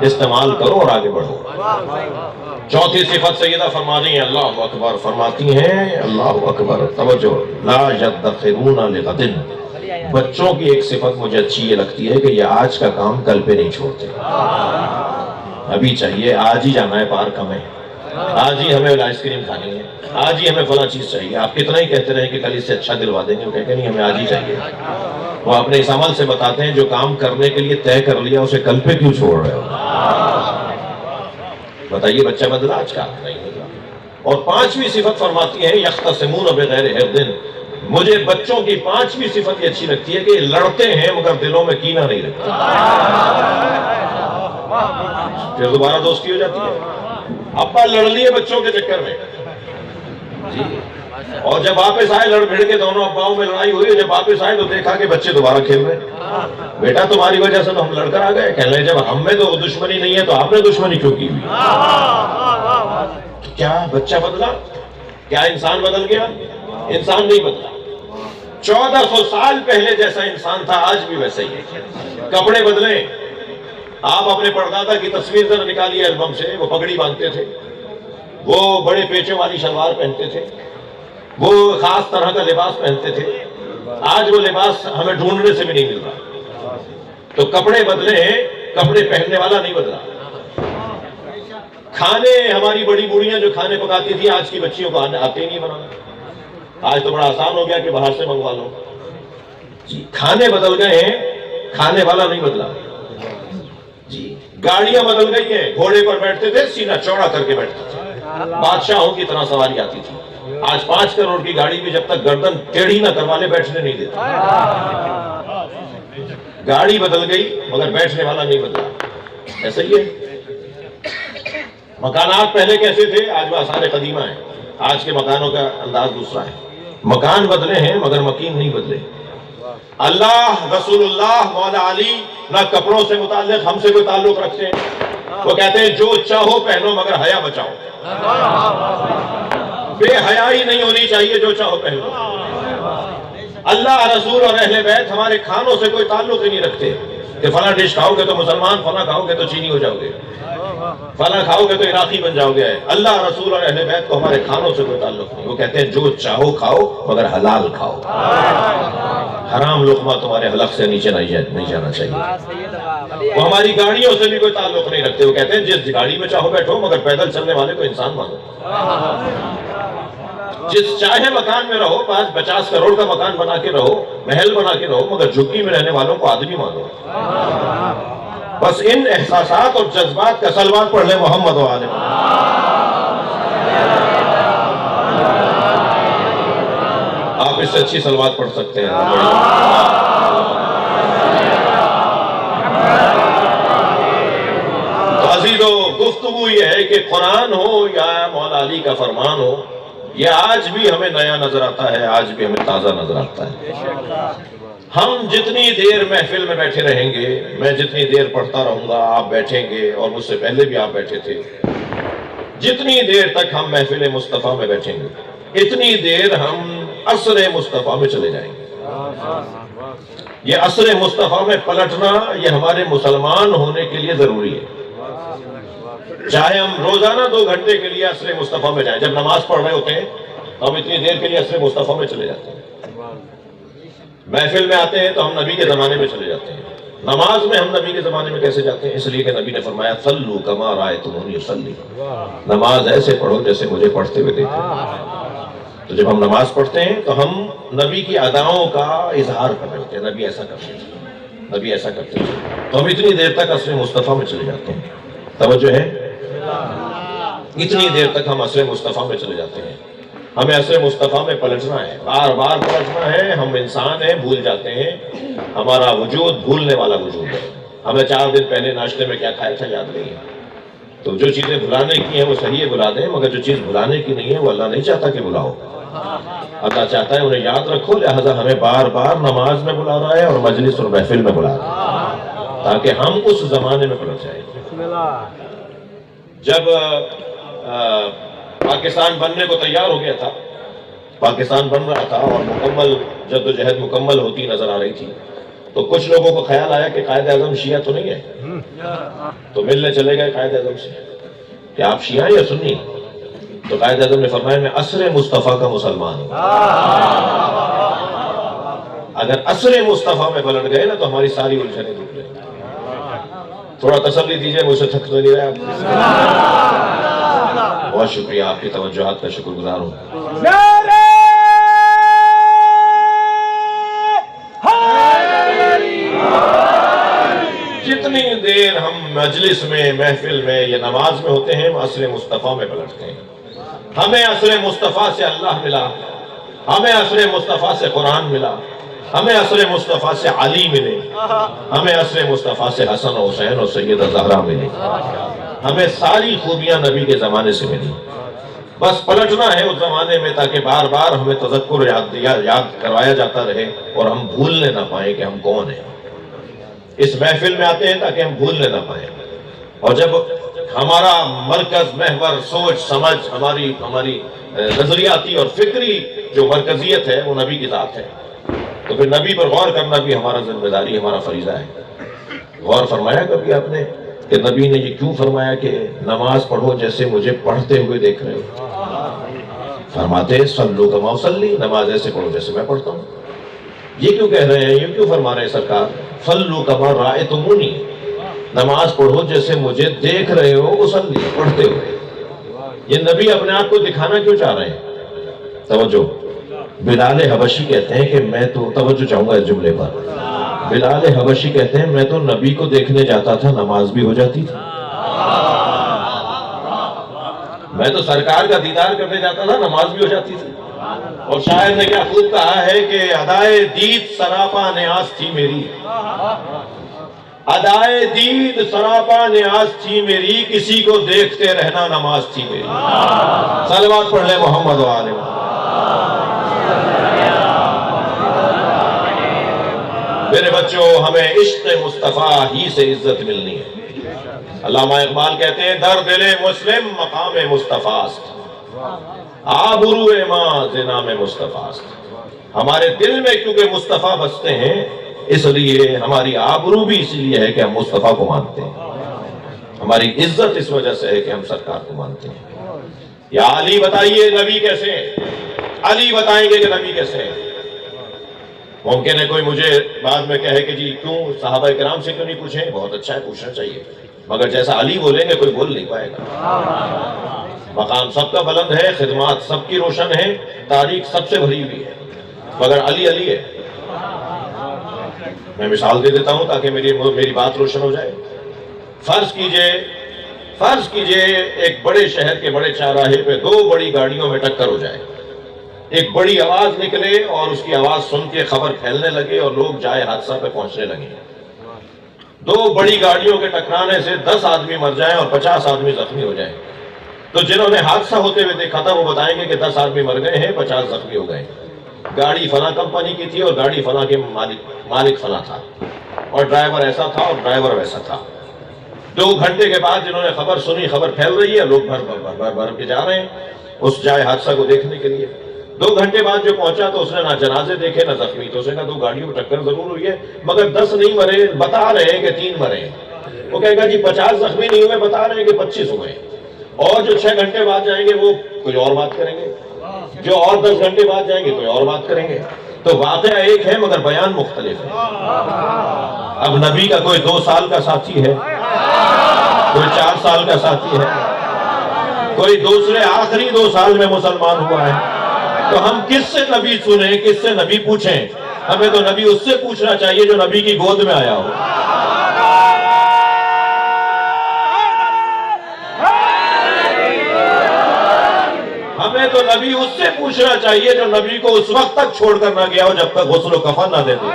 استعمال کرو اور آگے بڑھو۔ چوتھی صفت سیدہ فرما رہی ہیں، اللہ اکبر، فرماتی ہیں اللہ اکبر، توجہ، لا یدخرون لغد۔ بچوں کی ایک صفت مجھے اچھی یہ لگتی ہے کہ یہ آج کا کام کل پہ نہیں چھوڑتے۔ ابھی چاہیے، آج ہی جانا ہے پارک ہمیں، آج ہی ہمیں آئس کریم کھانی ہے، آج ہی ہمیں فلاں چیز چاہیے۔ آپ کتنا ہی کہتے رہیں کہ کل اس سے اچھا دلوا دیں گے، وہ کہتے نہیں ہمیں آج ہی چاہیے۔ وہ اپنے اس عمل سے بتاتے ہیں جو کام کرنے کے لیے طے کر لیا اسے کل پہ کیوں چھوڑ رہے ہو؟ بتائیے بچہ بدلا آج کا؟ نہیں بدلا۔ اور 5ویں صفت فرماتی ہے یختصمون بغیر حرد۔ مجھے بچوں کی 5ویں صفت یہ اچھی لگتی ہے کہ لڑتے ہیں مگر دلوں میں کینہ نہیں رکھتے، پھر دوبارہ دوستی ہو جاتی ہے۔ ابا لڑ لیے بچوں کے چکر میں جی، اور جب واپس آئے لڑ بھڑ کے دونوں اباؤں میں لڑائی ہوئی، جب واپس آئے تو دیکھا کہ بچے دوبارہ کھیل رہے ہیں۔ بیٹا تمہاری وجہ سے تو ہم لڑ کر آ گئے۔ کہنے لگے جب ہم میں تو دشمنی نہیں ہے تو آپ نے دشمنی کیوں کی ہوئی؟ کیا بچہ بدلا؟ کیا انسان بدل گیا؟ انسان نہیں بدلا۔ 1400 سال پہلے جیسا انسان تھا آج بھی ویسا ہی ہے۔ کپڑے بدلے، آپ اپنے پردادا کی تصویر ذرا نکالیے البم سے، وہ پگڑی باندھتے تھے، وہ بڑے پیچوں والی شلوار پہنتے تھے، وہ خاص طرح کا لباس پہنتے تھے۔ آج وہ لباس ہمیں ڈھونڈنے سے بھی نہیں مل رہا۔ تو کپڑے بدلے ہیں، کپڑے پہننے والا نہیں بدلا۔ کھانے، ہماری بڑی بوڑھیاں جو کھانے پکاتی تھی آج کی بچیوں کو آتے ہی نہیں بنانا۔ آج تو بڑا آسان ہو گیا کہ باہر سے منگوا لو جی۔ کھانے بدل گئے ہیں، کھانے والا نہیں بدلا جی۔ گاڑیاں بدل گئی ہیں، گھوڑے پر بیٹھتے تھے سینہ چوڑا کر کے بیٹھتے تھے، بادشاہوں کی طرح سواری آتی تھی۔ آج 5 کروڑ کی گاڑی بھی جب تک گردن ٹیڑھی نہ کروا لے بیٹھنے نہیں دیتا۔ گاڑی بدل گئی مگر بیٹھنے والا نہیں بدلا۔ ایسا ہی ہے۔ مکانات پہلے کیسے تھے، آج وہ آثار قدیمہ ہیں۔ آج کے مکانوں کا انداز دوسرا ہے۔ مکان بدلے ہیں مگر مکین نہیں بدلے۔ اللہ، رسول اللہ، مولا علی نہ کپڑوں سے متعلق ہم سے کوئی تعلق رکھتے ہیں۔ وہ کہتے ہیں جو چاہو پہنو مگر حیا بچاؤ۔ بے حیائی نہیں ہونی چاہیے، جو چاہو پہنو۔ اللہ، رسول اور اہل بیت ہمارے کھانوں سے کوئی تعلق ہی نہیں رکھتے کہ فلاں ڈش کھاؤ گے تو مسلمان، فلاں کھاؤ گے تو چینی ہو جاؤ گے، فلاں کھاؤ گے تو عراقی بن جاؤ گے۔ اللہ، رسول اور اہل بیت کو ہمارے کھانوں سے کوئی تعلق نہیں۔ وہ کہتے ہیں جو چاہو کھاؤ مگر حلال کھاؤ، حرام لقمہ تمہارے حلق سے نیچے نہیں جانا چاہیے۔ وہ ہماری گاڑیوں سے بھی کوئی تعلق نہیں رکھتے۔ وہ کہتے ہیں جس گاڑی میں چاہو بیٹھو مگر پیدل چلنے والے کو انسان مانو۔ جس چاہے مکان میں رہو، 50 کروڑ کا مکان بنا کے رہو، محل بنا کے رہو، مگر جھگی میں رہنے والوں کو آدمی مانو۔ بس ان احساسات اور جذبات کا سلوات پڑھ لیں محمد و آل محمد۔ آپ اس سے اچھی سلوات پڑھ سکتے ہیں۔ تو عزیزو، گفتگو یہ ہے کہ قرآن ہو یا مولا علی کا فرمان ہو، یہ آج بھی ہمیں نیا نظر آتا ہے، آج بھی ہمیں تازہ نظر آتا ہے۔ ہم جتنی دیر محفل میں بیٹھے رہیں گے، میں جتنی دیر پڑھتا رہوں گا، آپ بیٹھیں گے، اور مجھ سے پہلے بھی آپ بیٹھے تھے، جتنی دیر تک ہم محفل مصطفیٰ میں بیٹھیں گے اتنی دیر ہم عصر مصطفیٰ میں چلے جائیں گے۔ یہ عصر مصطفیٰ میں پلٹنا یہ ہمارے مسلمان ہونے کے لیے ضروری ہے۔ چاہے ہم روزانہ 2 گھنٹے کے لیے عصر مصطفیٰ میں جائیں، جب نماز پڑھ رہے ہوتے ہیں تو ہم اتنی دیر کے لیے عصر مصطفیٰ میں چلے جاتے ہیں۔ محفل میں آتے ہیں تو ہم نبی کے زمانے میں چلے جاتے ہیں۔ نماز میں ہم نبی کے زمانے میں کیسے جاتے ہیں؟ اس لیے کہ نبی نے فرمایا صلو کما رأیتمونی اصلی، نماز ایسے پڑھو جیسے مجھے پڑھتے ہوئے دیکھا۔ تو جب ہم نماز پڑھتے ہیں تو ہم نبی کی اداؤں کا اظہار کر رہے ہوتے ہیں، نبی ایسا کرتے ہیں، نبی ایسا کرتے ہیں، تو ہم اتنی دیر تک عصر مصطفیٰ میں چلے جاتے ہیں۔ توجہ ہے؟ اتنی دیر تک ہم عصر مصطفیٰ میں چلے جاتے ہیں۔ ہمیں عصر مصطفیٰ میں پلٹنا ہے، بار بار پلٹنا ہے. ہم انسان ہیں، بھول جاتے ہیں. ہمارا وجود بھولنے والا وجود ہے. ہمیں 4 دن پہلے ناشتے میں کیا کھایا تھا یاد نہیں ہے. تو جو چیزیں بھلانے کی ہیں وہ صحیح ہے، بھلا دیں، مگر جو چیز بھلانے کی نہیں ہے وہ اللہ نہیں چاہتا کہ بلاؤ. اللہ چاہتا ہے انہیں یاد رکھو. لہذا ہمیں بار بار نماز میں بلا رہا ہے اور مجلس اور محفل میں بلا رہا ہے تاکہ ہم اس زمانے میں پلٹ جائیں. جب پاکستان بننے کو تیار ہو گیا تھا، پاکستان بن رہا تھا اور مکمل جدوجہد مکمل ہوتی نظر آ رہی تھی، تو کچھ لوگوں کو خیال آیا کہ قائد اعظم شیعہ تو نہیں ہے. تو ملنے چلے گئے قائد اعظم سے کہ آپ شیعہ یا سنی؟ تو قائد اعظم نے فرمایا میں عصر مصطفیٰ کا مسلمان ہوں. اگر عصر مصطفیٰ میں پلٹ گئے نا تو ہماری ساری الجھنیں دور لیں. تھوڑا تسلی دیجئے، مجھ سے تھک تو نہیں رہا آپ. بہت شکریہ، آپ کی توجہات کا شکر گزار ہوں. جتنی دیر ہم مجلس میں، محفل میں یا نماز میں ہوتے ہیں، عصر مصطفیٰ میں پلٹتے ہیں. ہمیں عصر مصطفیٰ سے اللہ ملا، ہمیں عصر مصطفیٰ سے قرآن ملا، ہمیں عصر مصطفیٰ سے علی ملے، ہمیں عصر مصطفیٰ سے حسن و حسین اور سیدہ زہرا ملے. ہمیں ساری خوبیاں نبی کے زمانے سے ملی. بس پلٹنا ہے اس زمانے میں تاکہ بار بار ہمیں تذکر یاد کروایا جاتا رہے اور ہم بھولنے نہ پائیں کہ ہم کون ہیں. اس محفل میں آتے ہیں تاکہ ہم بھولنے نہ پائیں. اور جب ہمارا مرکز، محور، سوچ سمجھ، ہماری نظریاتی اور فکری جو مرکزیت ہے وہ نبی کی ذات ہے، تو پھر نبی پر غور کرنا بھی ہمارا ذمہ داری، ہمارا فریضہ ہے. غور فرمایا کبھی آپ نے کہ نبی نے یہ کیوں فرمایا کہ نماز پڑھو جیسے مجھے پڑھتے ہوئے دیکھ رہے ہو؟ فرماتے صلو کما اصلی، نماز ایسے پڑھو جیسے میں پڑھتا ہوں. یہ کیوں کہہ رہے ہیں، یہ کیوں فرما رہے ہیں سرکار صلو کما رأیتمونی، نماز پڑھو جیسے مجھے دیکھ رہے ہو اصلی، پڑھتے ہوئے. یہ نبی اپنے آپ کو دکھانا کیوں چاہ رہے ہیں؟ توجہ. بلال حبشی کہتے ہیں کہ میں تو، توجہ چاہوں گا اس جملے پر، بلال حبشی کہتے ہیں میں تو نبی کو دیکھنے جاتا تھا نماز بھی ہو جاتی تھی. میں تو سرکار کا دیدار کرنے جاتا تھا نماز بھی ہو جاتی تھی. اور شاعر نے کیا خوب کہا ہے کہ ادائے دید سراپا نیاز تھی میری، ادائے دید سراپا نیاز تھی میری، کسی کو دیکھتے رہنا نماز تھی میری. صلوات پڑھ لیں محمد و آل محمد. میرے بچوں، ہمیں عشق مصطفیٰ ہی سے عزت ملنی ہے. علامہ اقبال کہتے ہیں در دل مسلم مقام مصطفیٰ است، آبرو ماں ز نام مصطفیٰ است. ہمارے دل میں کیونکہ مصطفیٰ بستے ہیں، اس لیے ہماری آبرو بھی اس لیے ہے کہ ہم مصطفیٰ کو مانتے ہیں. ہماری عزت اس وجہ سے ہے کہ ہم سرکار کو مانتے ہیں. یا علی بتائیے نبی کیسے ہیں؟ علی بتائیں گے کہ نبی کیسے ہیں. ممکن ہے کوئی مجھے بعد میں کہے کہ جی کیوں صحابہ کرام سے کیوں نہیں پوچھیں؟ بہت اچھا ہے، پوچھنا چاہیے، مگر جیسا علی بولیں گے کوئی بول نہیں پائے گا. مقام سب کا بلند ہے، خدمات سب کی روشن ہے، تاریخ سب سے بھری ہوئی ہے، مگر علی علی ہے. میں مثال دے دیتا ہوں تاکہ میری بات روشن ہو جائے. فرض کیجئے ایک بڑے شہر کے بڑے چوراہے پہ 2 بڑی گاڑیوں میں ٹکر ہو جائے. ایک بڑی آواز نکلے اور اس کی آواز سن کے خبر پھیلنے لگے اور لوگ جائے حادثہ پہ پہنچنے لگے. 2 بڑی گاڑیوں کے ٹکرانے سے 10 آدمی مر جائیں اور 50 آدمی زخمی ہو جائیں. تو جنہوں نے حادثہ ہوتے ہوئے دیکھا تھا وہ بتائیں گے کہ 10 آدمی مر گئے ہیں، 50 زخمی ہو گئے. گاڑی فلاں کمپنی کی تھی اور گاڑی فلاں کے مالک فلاں تھا، اور ڈرائیور ایسا تھا اور ڈرائیور ویسا تھا. 2 گھنٹے کے بعد جنہوں نے خبر سنی، خبر پھیل رہی ہے، لوگ بھر کے جا رہے ہیں اس جائے حادثہ کو دیکھنے کے لیے. 2 گھنٹے بعد جو پہنچا تو اس نے نہ جنازے دیکھے نہ زخمی. تو اس نے کہا 2 گاڑیوں میں ٹکر ضرور ہوئی ہے مگر 10 نہیں مرے، بتا رہے ہیں کہ 3 مرے ہیں. وہ کہے گا جی 50 زخمی نہیں ہوئے، بتا رہے ہیں کہ 25 ہوئے. اور جو 6 گھنٹے بعد جائیں گے وہ کوئی اور بات کریں گے، جو اور 10 گھنٹے بعد جائیں گے کوئی اور بات کریں گے. تو واقعہ ایک ہے مگر بیان مختلف ہے. اب نبی کا کوئی 2 سال کا ساتھی ہے، کوئی 4 سال کا ساتھی ہے، کوئی دوسرے آخری 2 سال میں مسلمان ہوا ہے. تو ہم کس سے نبی سنیں، کس سے نبی پوچھیں؟ ہمیں تو نبی اس سے پوچھنا چاہیے جو نبی کی گود میں آیا ہو. ہمیں ہے تو نبی اس سے پوچھنا چاہیے جو نبی کو اس وقت تک چھوڑ کر نہ گیا ہو جب تک غسل و کفن نہ دے دے.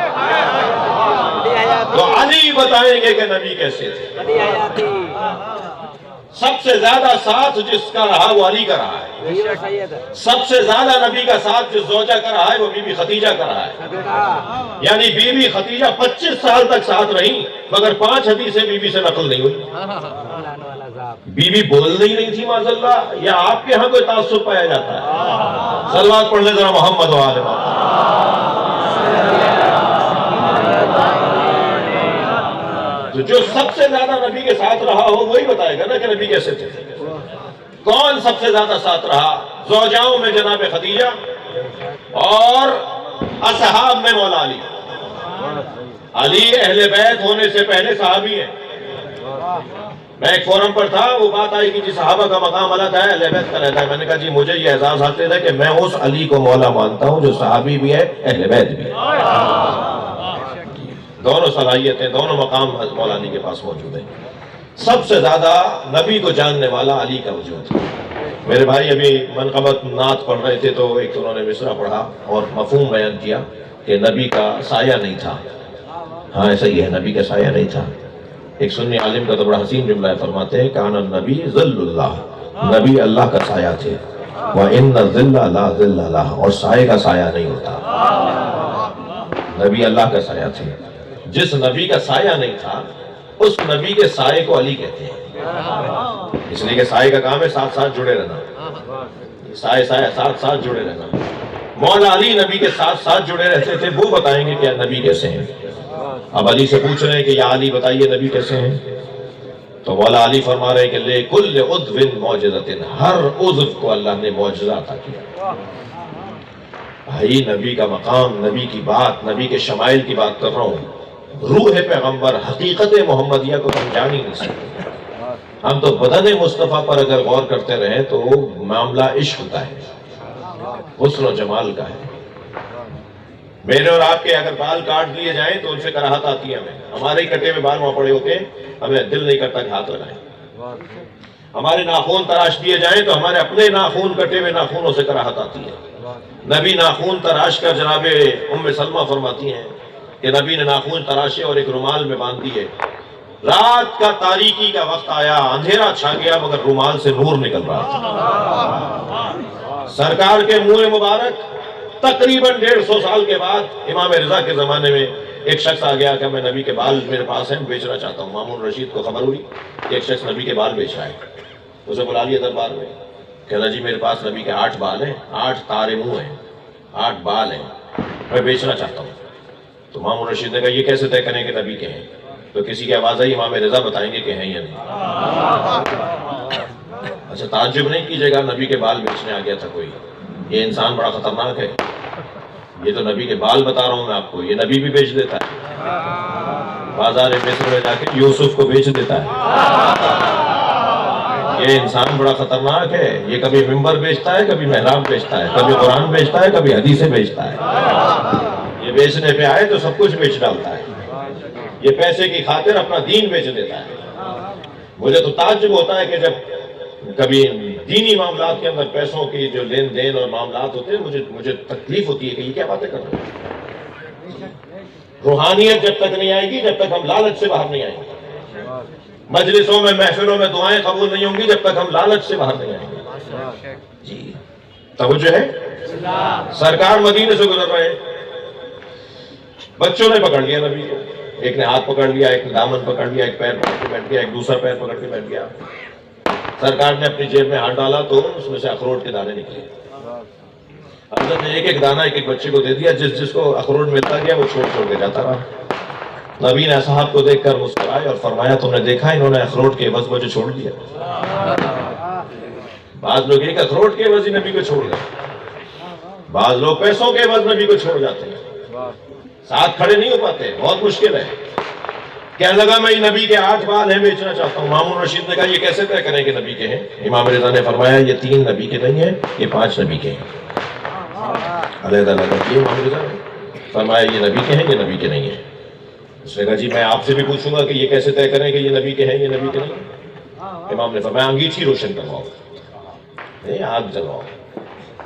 تو علی بتائیں گے کہ نبی کیسے تھے. سب سے زیادہ ساتھ جس کا رہا وہ علی کا رہا ہے. سب سے زیادہ نبی کا ساتھ جس زوجہ کا رہا ہے وہ بی بی خدیجہ کا رہا ہے. یعنی بی بی خدیجہ 25 سال تک ساتھ رہی مگر 5 حدیثیں بی بی سے نقل نہیں ہوئی. بی بی بول نہیں رہی تھی معاذ اللہ, یا آپ کے ہاں کوئی تعصب پایا جاتا ہے؟ صلوات پڑھ لیں ذرا محمد و آل محمد. تو جو سب سے زیادہ نبی کے ساتھ رہا ہو وہی بتائے گا نا کہ نبی کیسے تھے. کون سب سے زیادہ ساتھ رہا؟ زوجاؤں میں جناب خدیجہ اور اصحاب میں مولا علی. علی اہل بیت ہونے سے پہلے صحابی ہیں. میں ایک فورم پر تھا, وہ بات آئی کہ جی صحابہ کا مقام الگ ہے, اہل بیت کا رہتا ہے. میں نے کہا جی مجھے یہ احساس حاصل ہے کہ میں اس علی کو مولا مانتا ہوں جو صحابی بھی ہے اہل بیت بھی ہے. دونوں صلاحیتیں, دونوں مقام مولا علی کے پاس موجود ہیں. سب سے زیادہ نبی کو جاننے والا علی کا وجود ہے. میرے بھائی ابھی منقبت نعت پڑھ رہے تھے تو ایک انہوں نے مصرع پڑھا اور مفہوم بیان کیا کہ نبی کا سایہ نہیں تھا. ہاں ایسا ہی ہے, نبی کا سایہ نہیں تھا. ایک سنی عالم کا تو بڑا حسین جملہ ہے, فرماتے ہیں کان النبی ظل اللہ, نبی اللہ کا سایہ تھے. وَإِنَّ الظِّلَّ لَا ظِلَّ لَهُ, اور سایہ کا سایہ نہیں ہوتا. نبی اللہ کا سایہ تھے. جس نبی کا سایہ نہیں تھا اس نبی کے سائے کو علی کہتے ہیں. اس لیے کہ سائے کا کام ہے ساتھ ساتھ جڑے رہنا, سائے ساتھ ساتھ جڑے رہنا. مولا علی نبی کے ساتھ ساتھ جڑے رہتے تھے. وہ بتائیں گے کہ نبی کیسے ہیں. اب علی سے پوچھ رہے ہیں کہ یا علی بتائیے نبی کیسے ہیں. تو مولا علی فرما رہے ہیں کہ لے کل عضو معجزۃ, ہر عضو کو اللہ نے معجزہ عطا کیا. بھائی نبی کا مقام, نبی کی بات, نبی کے شمائل کی بات کر رہا ہوں. روح پیغمبر, حقیقت محمدیہ کو ہم جان ہی نہیں سکتے. ہم تو بدن مصطفیٰ پر اگر غور کرتے رہیں تو معاملہ عشق کا ہے, حسن و جمال کا ہے. میرے اور آپ کے اگر بال کاٹ دیے جائیں تو ان سے کراہت آتی ہے ہمیں. ہمارے ہی کٹے میں بال وہاں پڑے ہوتے ہیں, ہمیں دل نہیں کرتا کہ ہاتھ لگائیں. ہمارے ناخون تراش دیے جائیں تو ہمارے اپنے ناخون کٹے ہوئے ناخونوں سے کراہت آتی ہے. نبی ناخون تراش کر, جناب ام سلمہ فرماتی ہیں کہ نبی نے ناخون تراشے اور ایک رومال میں باندھ دیے. رات کا تاریکی کا وقت آیا, اندھیرا چھا گیا مگر رومال سے نور نکل رہا تھا. سرکار کے منہ مبارک تقریباً 150 سال کے بعد امام رضا کے زمانے میں ایک شخص آ گیا کہ میں نبی کے بال میرے پاس ہیں, بیچنا چاہتا ہوں. مامون رشید کو خبر ہوئی کہ ایک شخص نبی کے بال بیچ رہا ہے. اسے بلا لیا دربار میں, کہنا جی میرے پاس نبی کے 8 بال ہیں, 8 تارے منہ ہیں, 8 بال ہیں, میں بیچنا چاہتا ہوں. تو مامون رشید نے کہا یہ کیسے طے کریں کہ نبی کے ہیں. تو کسی کی آواز آئی, امام رضا بتائیں گے کہ ہیں یا نہیں. اچھا تعجب نہیں کیجیے گا, نبی کے بال بیچنے آ گیا تھا کوئی. یہ انسان بڑا خطرناک ہے. یہ تو نبی کے بال بتا رہا ہوں میں آپ کو, یہ نبی بھی بیچ دیتا ہے. بازار مصر میں جا کے یوسف کو بیچ دیتا ہے. یہ انسان بڑا خطرناک ہے. یہ کبھی ممبر بیچتا ہے, کبھی محراب بیچتا ہے, کبھی قرآن بیچتا ہے, کبھی حدیثیں بیچتا ہے. یہ بیچنے پہ آئے تو سب کچھ بیچ ڈالتا ہے. یہ پیسے کی خاطر اپنا دین بیچ دیتا ہے. مجھے تو تعجب ہوتا ہے کہ جب کبھی دینی معاملات کے اندر پیسوں کی جو لین دین اور معاملات ہوتے ہیں, مجھے تکلیف ہوتی ہے کہ یہ کیا باتیں کر رہے ہیں. روحانیت جب تک نہیں آئے گی جب تک ہم لالچ سے باہر نہیں آئیں گے. مجلسوں میں, محفلوں میں دعائیں قبول نہیں ہوں گی جب تک ہم لالچ سے باہر نہیں آئیں گے. جی توجہ ہے. سرکار مدینے سے گزر رہے ہیں, بچوں نے پکڑ لیا نبی کو. ایک نے ہاتھ پکڑ لیا, ایک نے دامن پکڑ لیا, ایک پیر پکڑ کے بیٹھ گیا, ایک دوسرا پیر پکڑ کے بیٹھ گیا. سرکار نے اپنی جیب میں ہاتھ ڈالا تو اس میں سے اخروٹ کے دانے نکلے. حضرت نے ایک ایک دانہ ایک ایک بچے کو دے دیا. جس کو اخروٹ ملتا گیا وہ چھوڑ کے جاتا رہا. نبی نے اصحاب کو دیکھ کر مسکرائے اور فرمایا تم نے دیکھا انہوں نے اخروٹ کے عوض مجھے چھوڑ دیا. بعض لوگ ایک اخروٹ کے عوض ہی نبی کو چھوڑ گئے, بعض لوگ پیسوں کے عوض نبی کو چھوڑ جاتے ہیں. ساتھ کھڑے نہیں ہو پاتے, بہت مشکل ہے. کہنے لگا میں نبی کے 8 بال ہیں بیچنا چاہتا ہوں. مامون رشید نے کہا یہ کیسے طے کریں کہ نبی کے ہیں. امام رضا نے فرمایا یہ 3 نبی کے نہیں ہیں, یہ 5 نبی کے ہیں. علیحدہ کیے امام رضا نے فرمایا یہ نبی کے ہیں, یہ نبی کے نہیں ہیں. اس نے کہا جی میں آپ سے بھی پوچھوں گا کہ یہ کیسے طے کریں کہ یہ نبی کے ہیں, یہ نبی کے نہیں ہیں. امام نے فرمایا انگیٹھی روشن کرواؤ, نہیں آگ جلواؤ.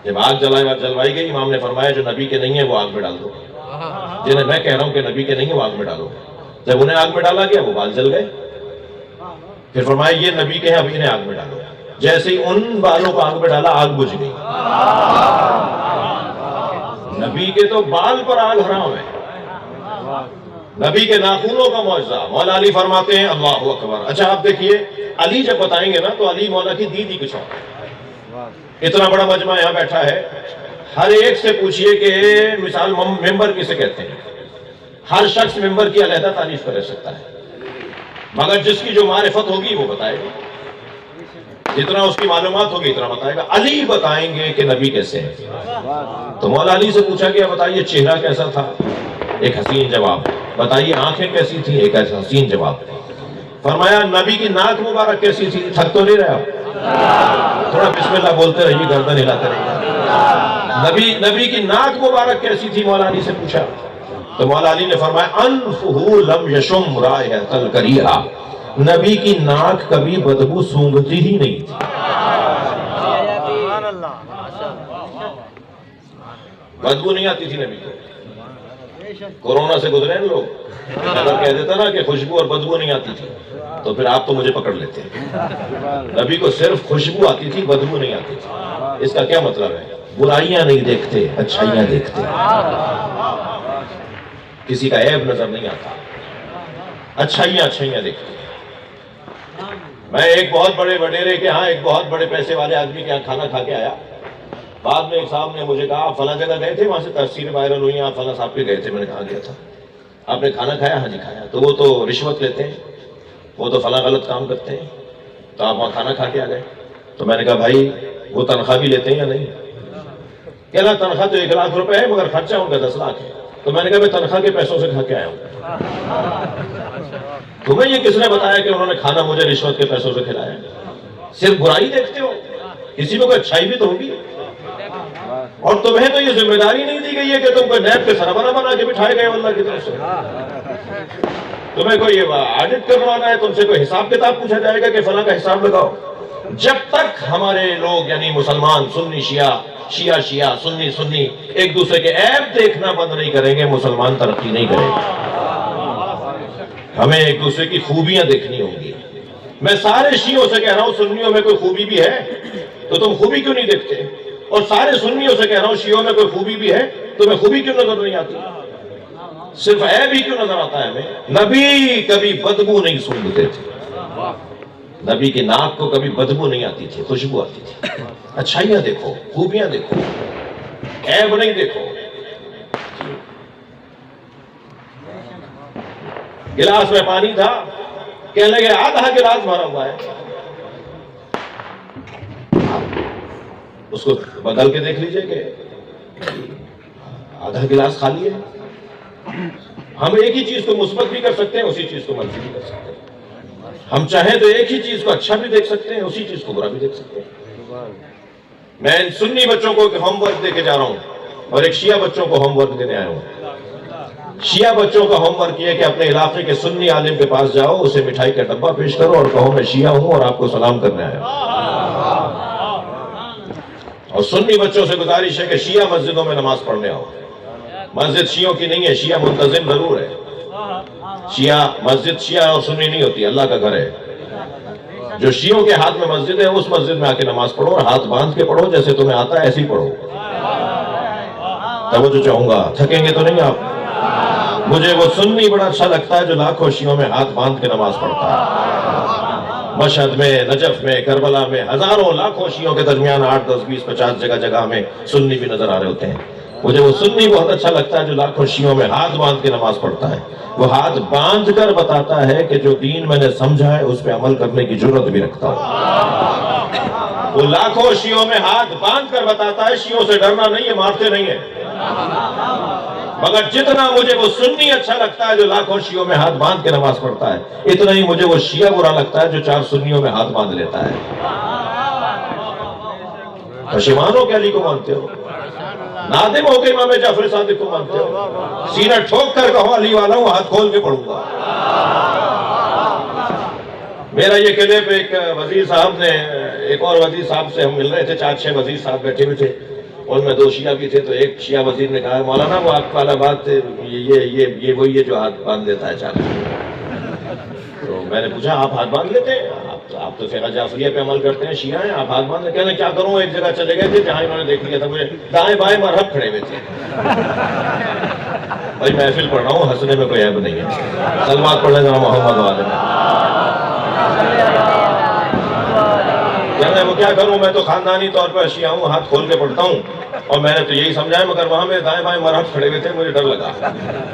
جب آگ جلوائی گئی، امام نے فرمایا جو نبی کے نہیں ہیں وہ آگ میں ڈال دو، جنہیں میں کہہ رہا ہوں کہ نبی کے نہیں ہیں وہ آگ میں ڈالو۔ جب انہیں آگ میں ڈالا گیا وہ بال جل گئے، پھر فرمایا یہ نبی کے ہیں اب انہیں آگ میں ڈالو۔ جیسے ہی ان بالوں کو آگ میں ڈالا آگ بجھ گئی۔ نبی کے تو بال پر آگ حرام ہے، نبی کے ناخنوں کا معجزہ۔ مولا علی فرماتے ہیں اللہ اکبر۔ اچھا آپ دیکھیے، علی جب بتائیں گے نا تو علی مولا کی دید ہی کچھ اور۔ اتنا بڑا مجمع یہاں بیٹھا ہے، ہر ایک سے پوچھئے کہ مثال ممبر کسے کہتے ہیں، ہر شخص ممبر کی علیحدہ تعریف کر سکتا ہے، مگر جس کی جو معرفت ہوگی وہ بتائے گا، جتنا اس کی معلومات ہوگی اتنا بتائے گا۔ علی بتائیں گے کہ نبی کیسے ہیں۔ تو مولا علی سے پوچھا گیا بتائیے چہرہ کیسا تھا، ایک حسین جواب۔ بتائیے آنکھیں کیسی تھیں، ایک ایسا حسین جواب۔ فرمایا نبی کی ناک مبارک کیسی تھی، تھک تو نہیں رہا تھوڑا بسم اللہ بولتے رہیے، گردن ہلاتے رہیے۔ نبی کی ناک مبارک کیسی تھی، مولا علی سے پوچھا تو مولا علی نے فرمایا انفہ لم یشم رائحۃ الکریہہ، نبی کی ناک کبھی بدبو سونگھتی ہی نہیں تھی۔ بدبو نہیں آتی تھی نبی کو۔ کورونا سے گزرے ہیں لوگ، اگر کہہ دیتا نا کہ خوشبو اور بدبو نہیں آتی تھی تو پھر آپ تو مجھے پکڑ لیتے۔ نبی کو صرف خوشبو آتی تھی، بدبو نہیں آتی تھی۔ اس کا کیا مطلب ہے؟ برائیاں نہیں دیکھتے، اچھائیاں دیکھتے، کسی کا عیب نظر نہیں آتا، اچھائیاں دیکھتے۔ میں ایک بہت بڑے وڈیرے کے ہاں ایک بہت بڑے پیسے والے آدمی کے ہاں کھانا کھا کے آیا۔ بعد میں ایک صاحب نے مجھے کہا آپ فلاں جگہ گئے تھے، وہاں سے تفسیر وائرل ہوئی، آپ فلاں صاحب کے گئے تھے۔ میں نے کہا گیا تھا۔ آپ نے کھانا کھایا؟ ہاں جی کھایا۔ تو وہ تو رشوت لیتے ہیں، وہ تو فلاں غلط کام کرتے ہیں، تو آپ وہاں کھانا کھا کے آ گئے۔ تو میں نے کہا بھائی وہ تنخواہ بھی لیتے ہیں یا نہیں؟ کہنا تنخواہ تو 1 لاکھ روپے ہے مگر خرچہ ان کا 10 لاکھ ہے۔ تو میں نے کہا میں تنخواہ کے پیسوں سے کھا کے آیا ہوں۔ تمہیں یہ کس نے بتایا کہ انہوں نے کھانا مجھے رشوت کے پیسوں سے کھلایا؟ صرف برائی دیکھتے ہو، کسی میں کوئی اچھائی بھی تو ہوگی۔ اور تمہیں تو یہ ذمہ داری نہیں دی گئی ہے کہ تم کو نیب کے سربراہ بنا کے بٹھائے گئے اللہ کی طرف سے۔ تمہیں کوئی آڈٹ کروانا ہے، تم سے کوئی حساب کتاب پوچھا جائے گا کہ فلاں کا حساب لگاؤ۔ جب تک ہمارے لوگ یعنی مسلمان سنی شیعہ سنی ایک دوسرے کے عیب دیکھنا بند نہیں کریں گے، مسلمان ترقی نہیں کرے گا۔ ہمیں ایک دوسرے کی خوبیاں دیکھنی ہوں گی۔ میں سارے شیعوں سے کہہ رہا ہوں سنیوں میں کوئی خوبی بھی ہے تو تم خوبی کیوں نہیں دیکھتے؟ اور سارے سنیوں سے کہہ رہا ہوں شیعوں میں کوئی خوبی بھی ہے تمہیں خوبی کیوں نظر نہیں آتی؟ صرف عیب ہی کیوں نظر آتا ہے ہمیں؟ نبی کبھی بدبو نہیں سونگھتے تھے، نبی کی ناک کو کبھی بدبو نہیں آتی تھی، خوشبو آتی تھی۔ اچھائیاں دیکھو، خوبیاں دیکھو، عیب نہیں دیکھو۔ گلاس میں پانی تھا، کہنے لگے آدھا گلاس بھرا ہوا ہے، اس کو بدل کے دیکھ لیجئے کہ آدھا گلاس خالی ہے۔ ہم ایک ہی چیز کو مثبت بھی کر سکتے ہیں، اسی چیز کو منفی بھی کر سکتے ہیں۔ ہم چاہیں تو ایک ہی چیز کو اچھا بھی دیکھ سکتے ہیں، اسی چیز کو برا بھی دیکھ سکتے ہیں۔ میں ان سنی بچوں کو ہوم ورک دے کے جا رہا ہوں اور ایک شیعہ بچوں کو ہوم ورک دینے آیا ہوں۔ شیعہ بچوں کا ہوم ورک یہ ہے کہ اپنے علاقے کے سنی عالم کے پاس جاؤ، اسے مٹھائی کا ڈبہ پیش کرو اور کہو میں شیعہ ہوں اور آپ کو سلام کرنے آیا ہوں۔ اور سنی بچوں سے گزارش ہے کہ شیعہ مسجدوں میں نماز پڑھنے آؤ۔ مسجد شیعوں کی نہیں ہے، شیعہ منتظم ضرور ہے۔ مسجد شیعہ اور سنی نہیں ہوتی، اللہ کا گھر ہے۔ جو شیعوں کے ہاتھ میں مسجد ہے اس مسجد میں آ کے نماز پڑھو اور ہاتھ باندھ کے پڑھو، جیسے تمہیں آتا ہے ایسے ہی پڑھو۔ توجہ چاہوں گا، تھکیں گے تو نہیں آپ؟ مجھے وہ سنی بڑا اچھا لگتا ہے جو لاکھوں شیعوں میں ہاتھ باندھ کے نماز پڑھتا ہے۔ مشہد میں، نجف میں، کربلا میں ہزاروں لاکھوں شیعوں کے درمیان 8، 10، 20، 50 جگہ میں سنی بھی نظر آ رہے ہوتے ہیں۔ مجھے وہ سنی بہت اچھا لگتا ہے جو لاکھوں شیعوں میں ہاتھ باندھ کے نماز پڑھتا ہے۔ وہ ہاتھ باندھ کر بتاتا ہے کہ جو دین میں نے سمجھا ہے اس پہ عمل کرنے کی جرت بھی رکھتا ہوں۔ وہ لاکھوں شیعوں میں ہاتھ باندھ کر بتاتا ہے شیعوں سے ڈرنا نہیں ہے، مارتے نہیں ہے۔ مگر جتنا مجھے وہ سنی اچھا لگتا ہے جو لاکھوں شیعوں میں ہاتھ باندھ کے نماز پڑھتا ہے، اتنا ہی مجھے وہ شیعہ برا لگتا ہے جو 4 سنیوں میں ہاتھ باندھ لیتا ہے۔ پشیمان ہو کہ علی کو مانتے ہو؟ نادم ہو کہ امام جعفر صادق کو مانتے ہو؟ سینہ ٹھوک کر کہو علی والا ہوں، ہاتھ کھول کے پڑھوں گا۔ میرا یہ کلپ ایک وزیر صاحب نے، ایک اور وزیر صاحب سے ہم مل رہے تھے، 4-6 وزیر صاحب بیٹھے ہوئے تھے۔ ان میں 2 شیعہ بھی تھے، تو ایک شیعہ وزیر نے کہا مولانا وہ آپ والا بات یہ وہی ہے جو ہاتھ باندھ دیتا ہے اچانک۔ تو میں نے پوچھا آپ ہاتھ باندھ لیتے ہیں؟ آپ تو فقہ جعفریہ پہ عمل کرتے ہیں، شیعہ ہیں، آپ ہاتھ باندھ لیتے ہیں؟ کیا کروں، ایک جگہ چلے گئے تھے جہاں انہوں نے دیکھ لیا تھا مجھے دائیں بائیں مرہب کھڑے ہوئے تھے۔ بھائی محفل پڑھ رہا ہوں، ہنسنے میں کوئی عیب نہیں ہے۔ سلوات پڑھ لیں ذرا محمد والے میں۔ وہ کیا کروں، میں تو خاندانی طور پہ شیعہ ہوں، ہاتھ کھول کے پڑھتا ہوں، اور میں نے تو یہی سمجھا ہے، مگر وہاں میں دائیں بائیں مرہب کھڑے ہوئے تھے، مجھے ڈر لگا۔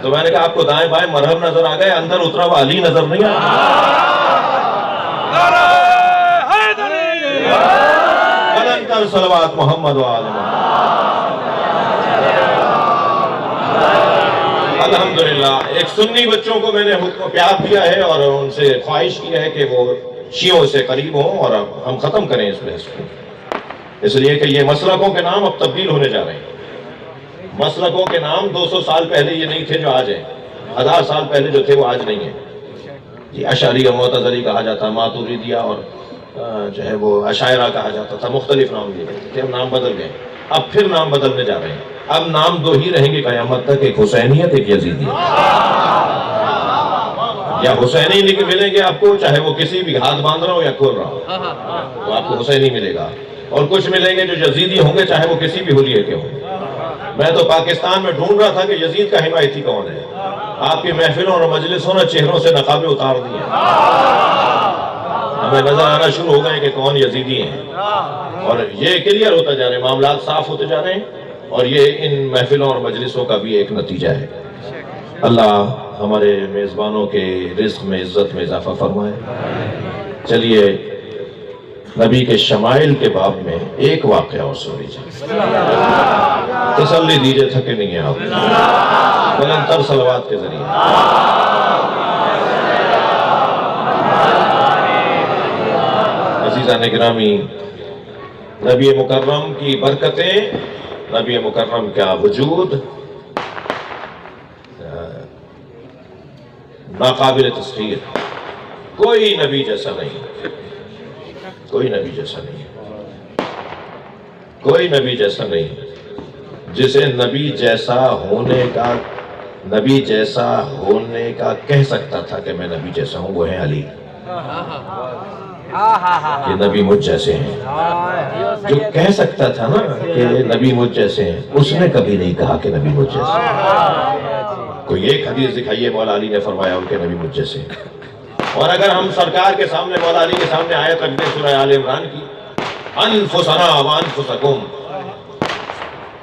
تو میں نے کہا آپ کو دائیں بائیں مرہب نظر آ گئے، اندر اترا ہوا علی نظر نہیں آیا؟ صلوات محمد وآل الحمدللہ۔ ایک سنی بچوں کو میں نے حکم پیار دیا ہے اور ان سے خواہش کی ہے کہ وہ شیعوں سے قریب ہوں اور اب ہم ختم کریں اس بحث کو، اس لیے کہ یہ مسلکوں کے نام اب تبدیل ہونے جا رہے ہیں۔ مسلکوں کے نام 200 سال پہلے یہ نہیں تھے جو آج ہیں، 1000 سال پہلے جو تھے وہ آج نہیں ہیں۔ جی اشعری اور معتزلی کہا جاتا، ماتوریدیہ اور جو ہے وہ اشاعرہ کہا جاتا تھا، مختلف نام دیے گئے تھے، اب نام بدل گئے، اب پھر نام بدلنے جا رہے ہیں۔ اب نام 2 ہی رہیں گے قیامت تک، ایک حسینیت، ایک یزیدیت۔ یا حسینی ملیں گے آپ کو، چاہے وہ کسی بھی ہاتھ باندھ رہا ہو یا کھول رہا ہو، تو آپ کو حسینی ملے گا، اور کچھ ملیں گے جو یزیدی ہوں گے، چاہے وہ کسی بھی حلیے کے ہوں۔ میں تو پاکستان میں ڈھونڈ رہا تھا کہ یزید کا حمایتی کون ہے۔ آپ کی محفلوں اور مجلسوں نے چہروں سے نقابیں اتار دی ہیں، ہمیں نظر آنا شروع ہو گئے کہ کون یزیدی ہیں، اور یہ کلیئر ہوتا جا رہے ہیں، معاملات صاف ہوتے جا رہے ہیں، اور یہ ان محفلوں اور مجلسوں کا بھی ایک نتیجہ ہے۔ اللہ ہمارے میزبانوں کے رزق میں عزت میں اضافہ فرمائے۔ چلیے نبی کے شمائل کے باب میں ایک واقعہ اور سن لیجیے، تسلی دیجیے، تھکے نہیں ہیں آپ، بلند تر صلوات کے ذریعے۔ عزیزان گرامی، نبی مکرم کی برکتیں، نبی مکرم کا وجود ناقابل تسخیر، کوئی نبی جیسا نہیں، کوئی نبی جیسا نہیں، کوئی نبی جیسا نہیں۔ جسے نبی جیسا ہونے کا کہہ سکتا تھا کہ میں نبی جیسا ہوں، وہ ہے علی۔ یہ نبی مجھ جیسے ہیں، جو کہہ سکتا تھا نا کہ نبی مجھ جیسے ہیں، اس نے کبھی نہیں کہا کہ نبی مجھ جیسے ہیں۔ کوئی ایک حدیث دکھائیے مولا علی نے فرمایا ان کے نبی مجھ جیسے ہیں۔ اور اگر ہم سرکار کے سامنے، مولا علی کے سامنے آیت رکھ دیں سورہ آل عمران کی، انفسنا وانفسکم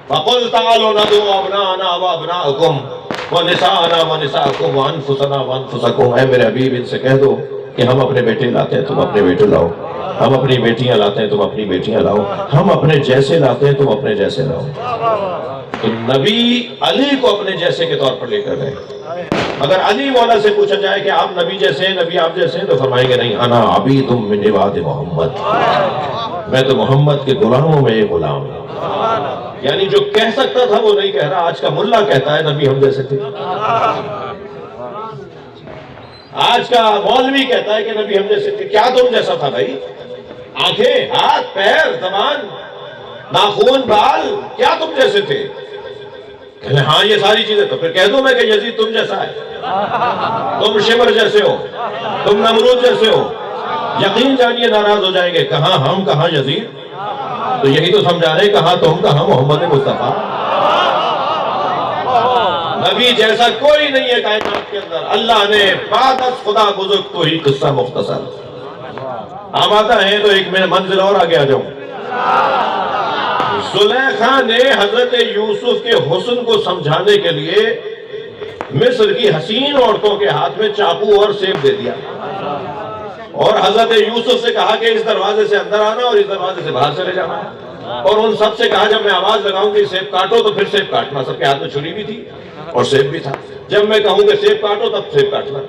فقل تعالوا ندعو ابناءنا وابناءکم ونساءنا ونساءکم وانفسنا وانفسکم۔ اے میرے حبیب ان سے کہہ دو کہ ہم اپنے بیٹے لاتے ہیں، تم اپنے بیٹے لاؤ، ہم اپنی بیٹیاں لاتے ہیں، تم اپنی بیٹیاں لاؤ، ہم اپنے جیسے لاتے ہیں، تم اپنے جیسے لاؤ۔ تو نبی علی کو اپنے جیسے کے طور پر لے کر گئے۔ اگر علی مولا سے پوچھا جائے کہ آپ نبی جیسے ہیں، نبی آپ جیسے ہیں، تو فرمائیں گے نہیں، انا عبید من عباد محمد، میں تو محمد کے غلاموں میں ایک غلام ہوں۔ یعنی جو کہہ سکتا تھا وہ نہیں کہہ رہا۔ آج کا ملا کہتا ہے نبی ہم جیسے تھے، آج کا مولوی کہتا ہے کہ نبی ہم جیسے تھے۔ کیا تم جیسا تھا بھائی؟ آنکھیں، ہاتھ، پیر، زبان، ناخون، بال، کیا تم جیسے تھے؟ کہنے ہاں یہ ساری چیزیں، تو پھر کہہ دوں میں کہ یزید تم جیسا ہے، تم شمر جیسے ہو، تم نمرود جیسے ہو۔ یقین جانیے ناراض ہو جائیں گے، کہاں ہم کہاں یزید، تو یہی تو سمجھا رہے ہیں، کہاں تم کہاں محمد مصطفیٰ۔ نبی جیسا کوئی نہیں ہے کائنات کے اندر۔ اللہ نے بعد از خدا بزرگ تو ہی قصہ مختصر۔ آمادہ ہیں تو ایک میں منزل اور آگے آ جاؤں۔ زلیخا نے حضرت یوسف کے حسن کو سمجھانے کے لیے مصر کی حسین عورتوں کے ہاتھ میں چاقو اور سیب دے دیا، اور حضرت یوسف سے کہا کہ اس دروازے سے اندر آنا اور اس دروازے سے باہر چلے جانا، اور ان سب سے کہا جب میں آواز لگاؤں گی سیب کاٹو تو پھر سیب کاٹنا۔ سب کے ہاتھ میں چھری بھی تھی اور سیب بھی تھا، جب میں کہوں کہ سیب کاٹو تب سیب کاٹنا۔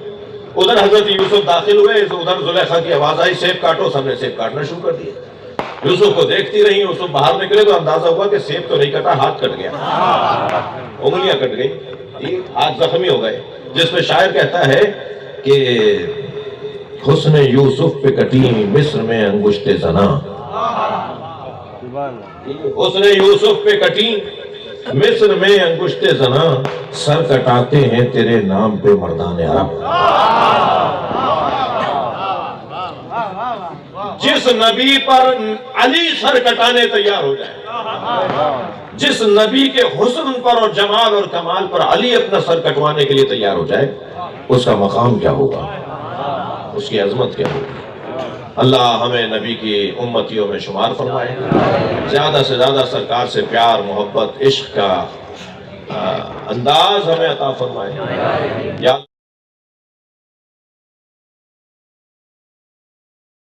ادھر حضرت یوسف داخل ہوئے، ادھر زلیخا کی آواز آئی سیب کاٹو، سب نے سیب کاٹنا شروع کر دیا۔ یوسف کو دیکھتی رہی، یوسف باہر نکلے تو اندازہ ہوا کہ سیب تو نہیں کٹا، ہاتھ کٹ گیا، انگلیاں کٹ گئی، ہاتھ زخمی ہو گئے، جس میں شاعر کہتا ہے کہ حسن یوسف پہ کٹی مصر میں انگشت زنا، اس نے یوسف پہ کٹی، مصر میں انگشت زنا، سر کٹاتے ہیں تیرے نام پہ مردان عرب۔ جس نبی پر علی سر کٹانے تیار ہو جائے، جس نبی کے حسن پر اور جمال اور کمال پر علی اپنا سر کٹوانے کے لیے تیار ہو جائے، اس کا مقام کیا ہوگا، اس کی عظمت کیا ہوگی۔ اللہ ہمیں نبی کی امتیوں میں شمار فرمائے، زیادہ سے زیادہ سرکار سے پیار، محبت، عشق کا انداز ہمیں عطا فرمائے۔ یا